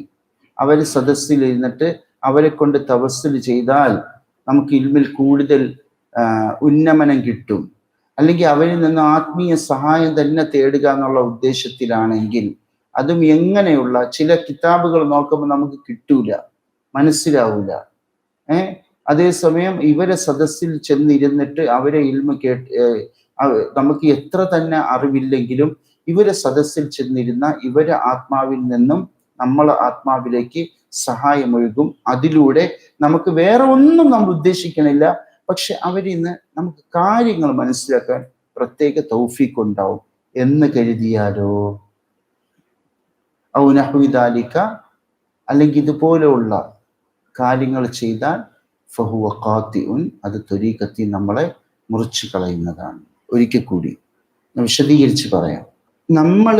അവർ സദസ്സിൽ ഇരുന്നിട്ട് അവരെ കൊണ്ട് തവസ്സുൽ ചെയ്താൽ നമുക്ക് ഇൽമിൽ കൂടുതൽ ഉന്നമനം കിട്ടും, അല്ലെങ്കിൽ അവരിൽ നിന്ന് ആത്മീയ സഹായം തന്നെ തേടുക എന്നുള്ള ഉദ്ദേശത്തിലാണെങ്കിൽ, അതും എങ്ങനെയുള്ള ചില കിതാബുകൾ നോക്കുമ്പോൾ നമുക്ക് കിട്ടൂല, മനസ്സിലാവൂല. അതേസമയം ഇവരെ സദസ്സിൽ ചെന്നിരുന്നിട്ട് അവരെ ഇൽമ നമുക്ക് എത്ര തന്നെ അറിവില്ലെങ്കിലും ഇവരെ സദസ്സിൽ ചെന്നിരുന്ന ഇവരെ ആത്മാവിൽ നിന്നും നമ്മളെ ആത്മാവിലേക്ക് സഹായമൊഴുകും. അതിലൂടെ നമുക്ക് വേറെ ഒന്നും നമ്മൾ ഉദ്ദേശിക്കണില്ല, പക്ഷെ അവരിൽ നിന്ന് നമുക്ക് കാര്യങ്ങൾ മനസ്സിലാക്കാൻ പ്രത്യേക തൗഫീഖ് ഉണ്ടാവും എന്ന് കരുതിയാലോ, ഔ നഹ്വി ദാലിക, അല്ലെങ്കിൽ ഇതുപോലെയുള്ള കാര്യങ്ങൾ ചെയ്താൽ ഫഹുവ ഖാതിഉൻ, അത് ത്വരീഖത്തിൽ നമ്മളെ മുറിച്ചു കളയുന്നതാണ്. ഒരിക്കൽ കൂടി വിശദീകരിച്ച് പറയാം. നമ്മൾ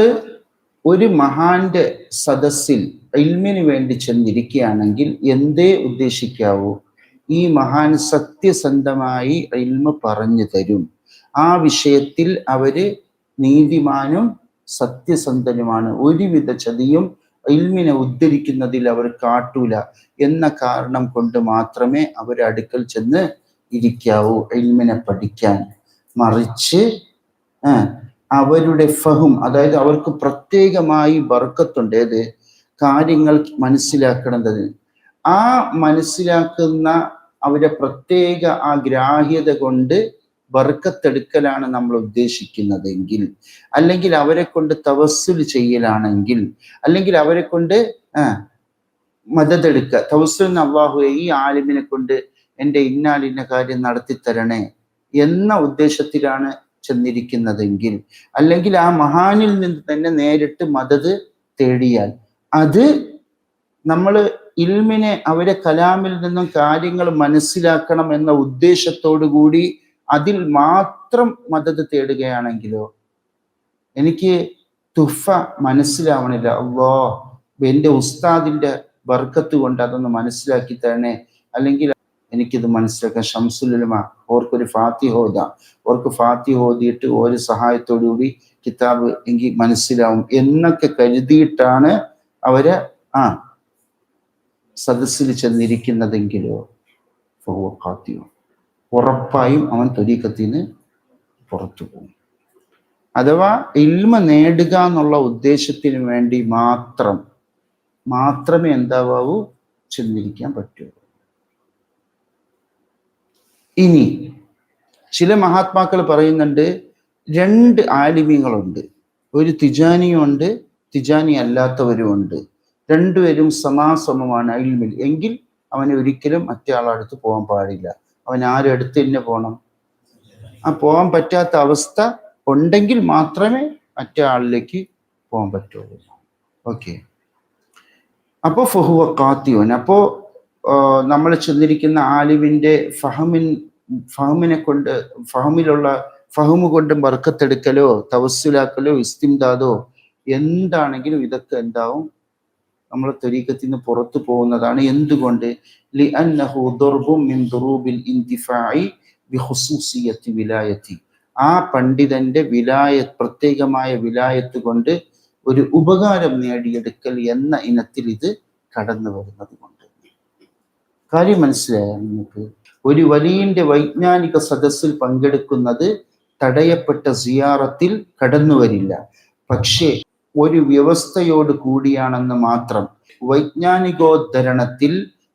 ഒരു മഹാന്റെ സദസ്സിൽ ഇൽമിന് വേണ്ടി ചെന്നിരിക്കുകയാണെങ്കിൽ എന്തേ ഉദ്ദേശിക്കാവൂ? ഈ മഹാൻ സത്യസന്ധമായി ഇൽമ പറഞ്ഞു തരും, ആ വിഷയത്തിൽ അവര് നീതിമാനും സത്യസന്ധനുമാണ്, ഒരുവിധ ചതിയും ഇൽമിനെ ഉദ്ധരിക്കുന്നതിൽ അവർ കാട്ടൂല എന്ന കാരണം കൊണ്ട് മാത്രമേ അവരടുക്കൽ ചെന്ന് ഇരിക്കാവൂ ഇൽമിനെ പഠിക്കാൻ. മറിച്ച് അവരുടെ ഫഹം, അതായത് അവർക്ക് പ്രത്യേകമായി ബർക്കത്തുണ്ട്, ഏത് കാര്യങ്ങൾ മനസ്സിലാക്കണത്, ആ മനസ്സിലാക്കുന്ന അവരെ പ്രത്യേക ആ ഗ്രാഹ്യത കൊണ്ട് ബർക്കത്തെടുക്കലാണ് നമ്മൾ ഉദ്ദേശിക്കുന്നതെങ്കിൽ, അല്ലെങ്കിൽ അവരെ കൊണ്ട് തവസ്സുൽ ചെയ്യലാണെങ്കിൽ, അല്ലെങ്കിൽ അവരെ കൊണ്ട് മദതെടുക്കുക, തവസ്സുൽ അല്ലാഹുവേ ഈ ആലിമിനെ കൊണ്ട് എൻ്റെ ഇന്നാലിന്ന കാര്യം നടത്തി തരണേ എന്ന ഉദ്ദേശത്തിലാണ് ചെന്നിരിക്കുന്നതെങ്കിൽ, അല്ലെങ്കിൽ ആ മഹാനിൽ നിന്ന് തന്നെ നേരിട്ട് മദത് തേടിയാൽ, അത് നമ്മൾ ഇൽമിനെ അവരെ കലാമിൽ നിന്നും കാര്യങ്ങൾ മനസ്സിലാക്കണം എന്ന ഉദ്ദേശത്തോടു കൂടി അതിൽ മാത്രം മദത് തേടുകയാണെങ്കിലോ, എനിക്ക് തുഫ മനസ്സിലാവണില്ല, അല്ലാഹ് എൻ്റെ ഉസ്താദിന്റെ ബർക്കത്ത് കൊണ്ട് അതൊന്ന് മനസ്സിലാക്കി തരണേ, അല്ലെങ്കിൽ എനിക്കിത് മനസ്സിലാക്കാൻ ശംസുൽ ഉലമ ഓർക്കൊരു ഫാത്തിഹ ഓതാം, ഓർക്ക് ഫാത്തിഹ ഓതിയിട്ട് ഒരു സഹായത്തോടു കൂടി കിതാബ് എനിക്ക് മനസ്സിലാവും എന്നൊക്കെ കരുതിയിട്ടാണ് അവര് സദസ്സിൽ ചെന്നിരിക്കുന്നതെങ്കിലോ ഉറപ്പായും അവൻ ത്വരീഖത്തിന് പുറത്തു പോകും. അഥവാ ഇൽമ നേടുക എന്നുള്ള ഉദ്ദേശത്തിന് വേണ്ടി മാത്രമേ എന്താവൂ ചെന്നിരിക്കാൻ പറ്റൂ. ഇനി ചില മഹാത്മാക്കൾ പറയുന്നുണ്ട്, രണ്ട് ആലിമീങ്ങളുണ്ട്, ഒരു തിജാനിയുണ്ട്, തിജാനി അല്ലാത്തവരുമുണ്ട്. രണ്ടുപേരും സമാസമമാണ് ഇൽമിൽ എങ്കിൽ അവന് ഒരിക്കലും മറ്റേ ആളടുത്ത് പോകാൻ പാടില്ല. അവൻ ആരടുത്ത് തന്നെ പോകണം? ആ പോകാൻ പറ്റാത്ത അവസ്ഥ ഉണ്ടെങ്കിൽ മാത്രമേ മറ്റേ ആളിലേക്ക് പോകാൻ പറ്റുള്ളൂ. ഓക്കെ, അപ്പോൾ ഫഹുവ ഖാത്തിഉൻ. അപ്പോൾ നമ്മൾ ചെന്നിരിക്കുന്ന ആലിമിന്റെ ഫഹമിനെ കൊണ്ട്, ഫഹമ് കൊണ്ട് ബർക്കത്തെടുക്കലോ തവസ്സുലാക്കലോ ഇസ്തിംദാദോ എന്താണെങ്കിലും ഇതൊക്കെ എന്താവും? നമ്മൾ ത്വരീഖത്തിൽ നിന്ന് പുറത്തു പോകുന്നതാണ്. എന്തുകൊണ്ട്? ലിഅന്നഹു ദർബും മിൻ ദുറൂബിൽ ഇന്തിഫാഇ ബിഖുസൂസിയത്തി വിലായത്തി. ആ പണ്ഡിതന്റെ പ്രത്യേകമായ വിലായത്ത് കൊണ്ട് ഒരു ഉപകാരം നേടിയെടുക്കൽ എന്ന ഇനത്തിൽ ഇത് കടന്നു വരുന്നത് കൊണ്ട്. കാര്യം മനസ്സിലായോ നിങ്ങൾക്ക്? ഒരു വലിയന്റെ വൈജ്ഞാനിക സദസ്സിൽ പങ്കെടുക്കുന്നത് തടയപ്പെട്ട സിയാറത്തിൽ കടന്നു വരില്ല. പക്ഷേ ഒരു വ്യവസ്ഥയോട് കൂടിയാണെന്ന് മാത്രം. വൈജ്ഞാനികോദ്ധരണത്തിൽ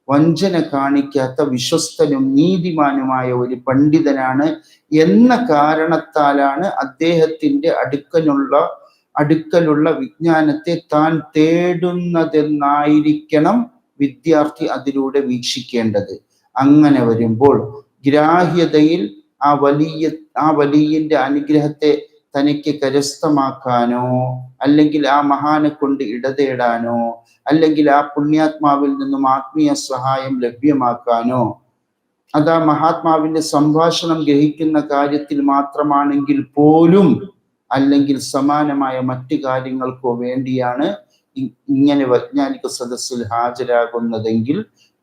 വഞ്ചന കാണിക്കാത്ത വിശ്വസ്തനും നീതിമാനുമായ ഒരു പണ്ഡിതനാണ് എന്ന കാരണത്താലാണ് അദ്ദേഹത്തിന്റെ അടുക്കലുള്ള വിജ്ഞാനത്തെ താൻ തേടുന്നതെന്നായിരിക്കണം വിദ്യാർത്ഥി അതിലൂടെ വീക്ഷിക്കേണ്ടത്. അങ്ങനെ വരുമ്പോൾ ഗ്രാഹ്യതയിൽ ആ വലിയന്റെ അനുഗ്രഹത്തെ തനിക്ക് കരസ്ഥമാക്കാനോ അല്ലെങ്കിൽ ആ മഹാനെ കൊണ്ട് ഇടതേടാനോ അല്ലെങ്കിൽ ആ പുണ്യാത്മാവിൽ നിന്നും ആത്മീയ സഹായം ലഭ്യമാക്കാനോ അത് ആ മഹാത്മാവിന്റെ സംഭാഷണം ഗ്രഹിക്കുന്ന കാര്യത്തിൽ മാത്രമാണെങ്കിൽ പോലും, അല്ലെങ്കിൽ സമാനമായ മറ്റു കാര്യങ്ങൾക്കോ വേണ്ടിയാണ് ഇങ്ങനെ വൈജ്ഞാനിക സദസ്സിൽ ഹാജരാകുന്നതെങ്കിൽ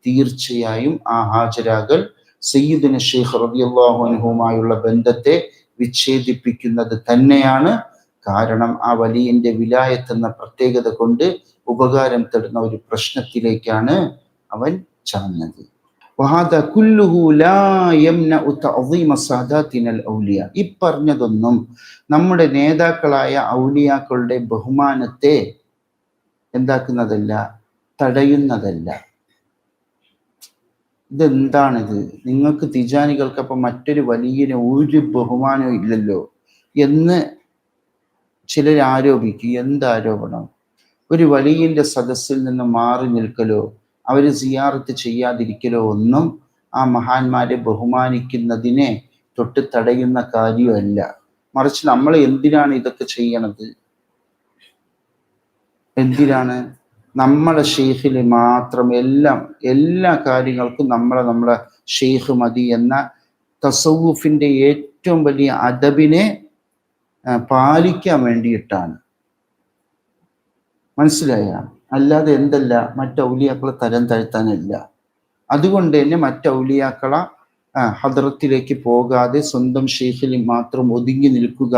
തീർച്ചയായും ആ ഹാജരാകൽ സയ്യിദുന ശൈഖ് റളിയല്ലാഹു അൻഹുമായുള്ള ബന്ധത്തെ വിച്ഛേദിപ്പിക്കുന്നത് തന്നെയാണ്. കാരണം ആ വലിയന്റെ വിലായത്ത് എന്ന പ്രത്യേകത കൊണ്ട് ഉപകാരം തേടുന്ന ഒരു പ്രശ്നത്തിലേക്കാണ് അവൻ ചാഞ്ഞത്. ഈ പറഞ്ഞതൊന്നും നമ്മുടെ നേതാക്കളായ ഔലിയാക്കളുടെ ബഹുമാനത്തെ എന്താക്കുന്നതല്ല, തടയുന്നതല്ല. ഇതെന്താണിത്? നിങ്ങൾക്ക് തിജാനികൾക്ക് അപ്പം മറ്റൊരു വലിയന് ഒരു ബഹുമാനവും ഇല്ലല്ലോ എന്ന് ചിലർ ആരോപിക്കും. എന്താരോപണം? ഒരു വലിയന്റെ സദസ്സിൽ നിന്ന് മാറി നിൽക്കലോ അവര് സിയാറത്ത് ചെയ്യാതിരിക്കലോ ഒന്നും ആ മഹാന്മാരെ ബഹുമാനിക്കുന്നതിനെ തൊട്ട് തടയുന്ന കാര്യമല്ല. മറിച്ച് നമ്മൾ എന്തിനാണ് ഇതൊക്കെ ചെയ്യണത്? എന്തിനാണ്? നമ്മളെ ഷെയ്ഖിൽ മാത്രം എല്ലാ കാര്യങ്ങൾക്കും നമ്മളെ ഷെയ്ഖ് മതി എന്ന തസവുഫിന്റെ ഏറ്റവും വലിയ അദബിനെ പാലിക്കാൻ വേണ്ടിയിട്ടാണ്. മനസ്സിലായ? അല്ലാതെ എന്തല്ല, മറ്റൗലിയാക്കളെ തരം താഴ്ത്താനല്ല. അതുകൊണ്ട് തന്നെ മറ്റൗലിയാക്കളെ ഹദ്റത്തിലേക്ക് പോകാതെ സ്വന്തം ഷെയ്ഖിൽ മാത്രം ഒതുങ്ങി നിൽക്കുക,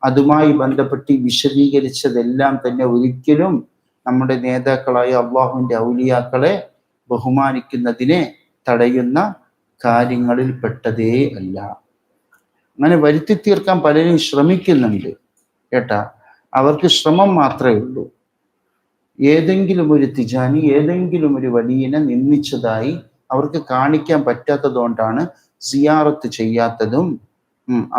അതുമായി ബന്ധപ്പെട്ട് വിശദീകരിച്ചതെല്ലാം തന്നെ ഒരിക്കലും നമ്മുടെ നേതാക്കളായ അള്ളാഹുവിന്റെ ഔലിയാക്കളെ ബഹുമാനിക്കുന്നതിനെ തടയുന്ന കാര്യങ്ങളിൽ പെട്ടതേ അല്ല. അങ്ങനെ വരുത്തി തീർക്കാൻ പലരും ശ്രമിക്കുന്നുണ്ട് കേട്ടാ. അവർക്ക് ശ്രമം മാത്രമേ ഉള്ളൂ. ഏതെങ്കിലും ഒരു തിജാനി ഏതെങ്കിലും ഒരു വലിയനെ നിന്ദിച്ചതായി അവർക്ക് കാണിക്കാൻ പറ്റാത്തത് കൊണ്ടാണ് സിയാറത്ത് ചെയ്യാത്തതും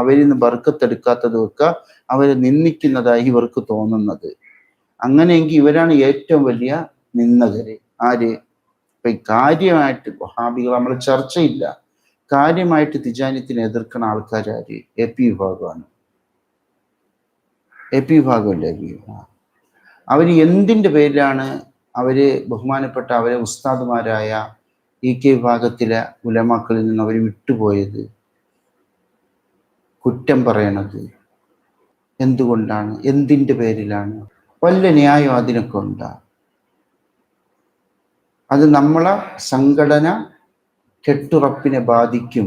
അവരിൽ നിന്ന് ബർക്കത്തെടുക്കാത്തതും ഒക്കെ അവരെ നിന്ദിക്കുന്നതായി ഇവർക്ക് തോന്നുന്നത്. അങ്ങനെയെങ്കിൽ ഇവരാണ് ഏറ്റവും വലിയ നിന്ദകര്. ആര്? ഇപ്പൊ കാര്യമായിട്ട് വഹാബികൾ നമ്മൾ ചർച്ചയില്ല, കാര്യമായിട്ട് തിജാനിയത്തിനെ എതിർക്കുന്ന ആൾക്കാരാര്? AP വിഭാഗമാണ്. AP വിഭാഗമല്ലേ? അവര് എന്തിൻ്റെ പേരിലാണ് അവര് ബഹുമാനപ്പെട്ട അവരെ ഉസ്താദുമാരായ EK വിഭാഗത്തിലെ ഉലമാക്കളിൽ നിന്ന് അവർ വിട്ടുപോയത്, കുറ്റം പറയണത് എന്തുകൊണ്ടാണ്? എന്തിൻ്റെ പേരിലാണ്? വല്ല ന്യായം അതിനൊക്കെ ഉണ്ടാ? അത് നമ്മളെ സംഘടന കെട്ടുറപ്പിനെ ബാധിക്കും.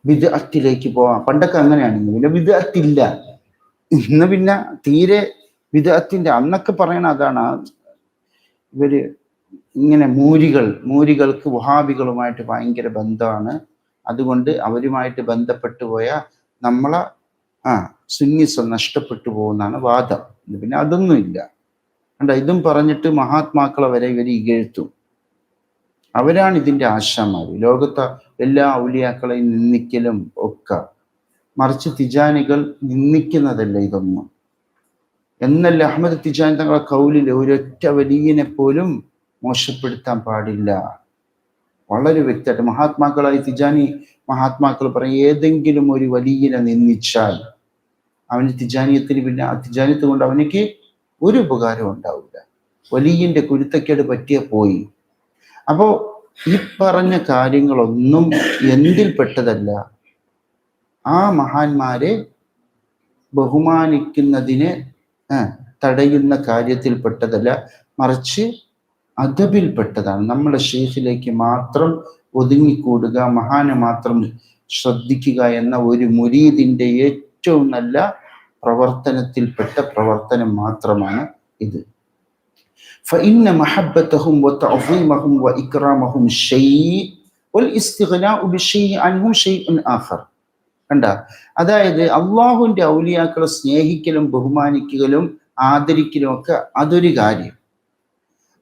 വിദ്അത്തിലേക്ക് പോവാം. പണ്ടൊക്കെ അങ്ങനെയാണ്. പിന്നെ വിദ്അത്തില്ല, ഇന്ന് പിന്നെ തീരെ വിദ്അത്തിന്റെ അന്നൊക്കെ പറയണ അതാണ്. ഇവര് ഇങ്ങനെ മൂരികൾക്ക് വഹാബികളുമായിട്ട് ഭയങ്കര ബന്ധമാണ്. അതുകൊണ്ട് അവരുമായിട്ട് ബന്ധപ്പെട്ടു പോയ നമ്മളെ സുന്നിസം നഷ്ടപ്പെട്ടു പോകുന്നതാണ് വാദം. പിന്നെ അതൊന്നുമില്ല. കണ്ട, ഇതും പറഞ്ഞിട്ട് മഹാത്മാക്കളെ വരെ ഇവർ ഇകഴ്ത്തും. അവരാണ് ഇതിന്റെ ആശാന്മാർ. ലോകത്തെ എല്ലാ ഔലിയാക്കളെയും നിന്ദിക്കലും ഒക്കെ മറിച്ച് തിജാനികൾ നിന്ദിക്കുന്നതല്ല ഇതൊന്നും. എന്നല്ല അഹമ്മദ് തിജാനി തങ്ങളുടെ കൗലിൽ ഒരൊറ്റ വലിയനെ പോലും മോശപ്പെടുത്താൻ പാടില്ല. വളരെ വ്യക്തമായിട്ട് മഹാത്മാക്കളായി തിജാനി മഹാത്മാക്കൾ പറയും, ഏതെങ്കിലും ഒരു വലിയനെ നിന്ദിച്ചാൽ അവന് തിജാനിയത്തിന് പിന്നെ ആ തിജാനിയത്ത് കൊണ്ട് അവനിക്ക് ഒരു ഉപകാരം ഉണ്ടാവില്ല. വലിയന്റെ കുരുത്തക്കേട് പറ്റിയ പോയി. അപ്പോ ഈ പറഞ്ഞ കാര്യങ്ങളൊന്നും എന്തിൽപ്പെട്ടതല്ല? ആ മഹാന്മാരെ ബഹുമാനിക്കുന്നതിന് തടയുന്ന കാര്യത്തിൽപ്പെട്ടതല്ല, മറിച്ച് അദബിൽപ്പെട്ടതാണ്. നമ്മുടെ ഷെയ്ഖിലേക്ക് മാത്രം ഒതുങ്ങിക്കൂടുക, മഹാനെ മാത്രം ശ്രദ്ധിക്കുക എന്ന ഒരു മുരീദിന്റെ ഏറ്റവും നല്ല പ്രവർത്തനത്തിൽപ്പെട്ട പ്രവർത്തനം മാത്രമാണ് ഇത്. فإن محبتهم وتعظيمهم وإكرامهم شيء والاستغناء بالشيء عنهم شيء آخر. കണ്ട, അതായത് അള്ളാഹുവിന്റെ ഔലിയാക്കളെ സ്നേഹിക്കലും ബഹുമാനിക്കലും ആദരിക്കലും ഒക്കെ അതൊരു കാര്യം.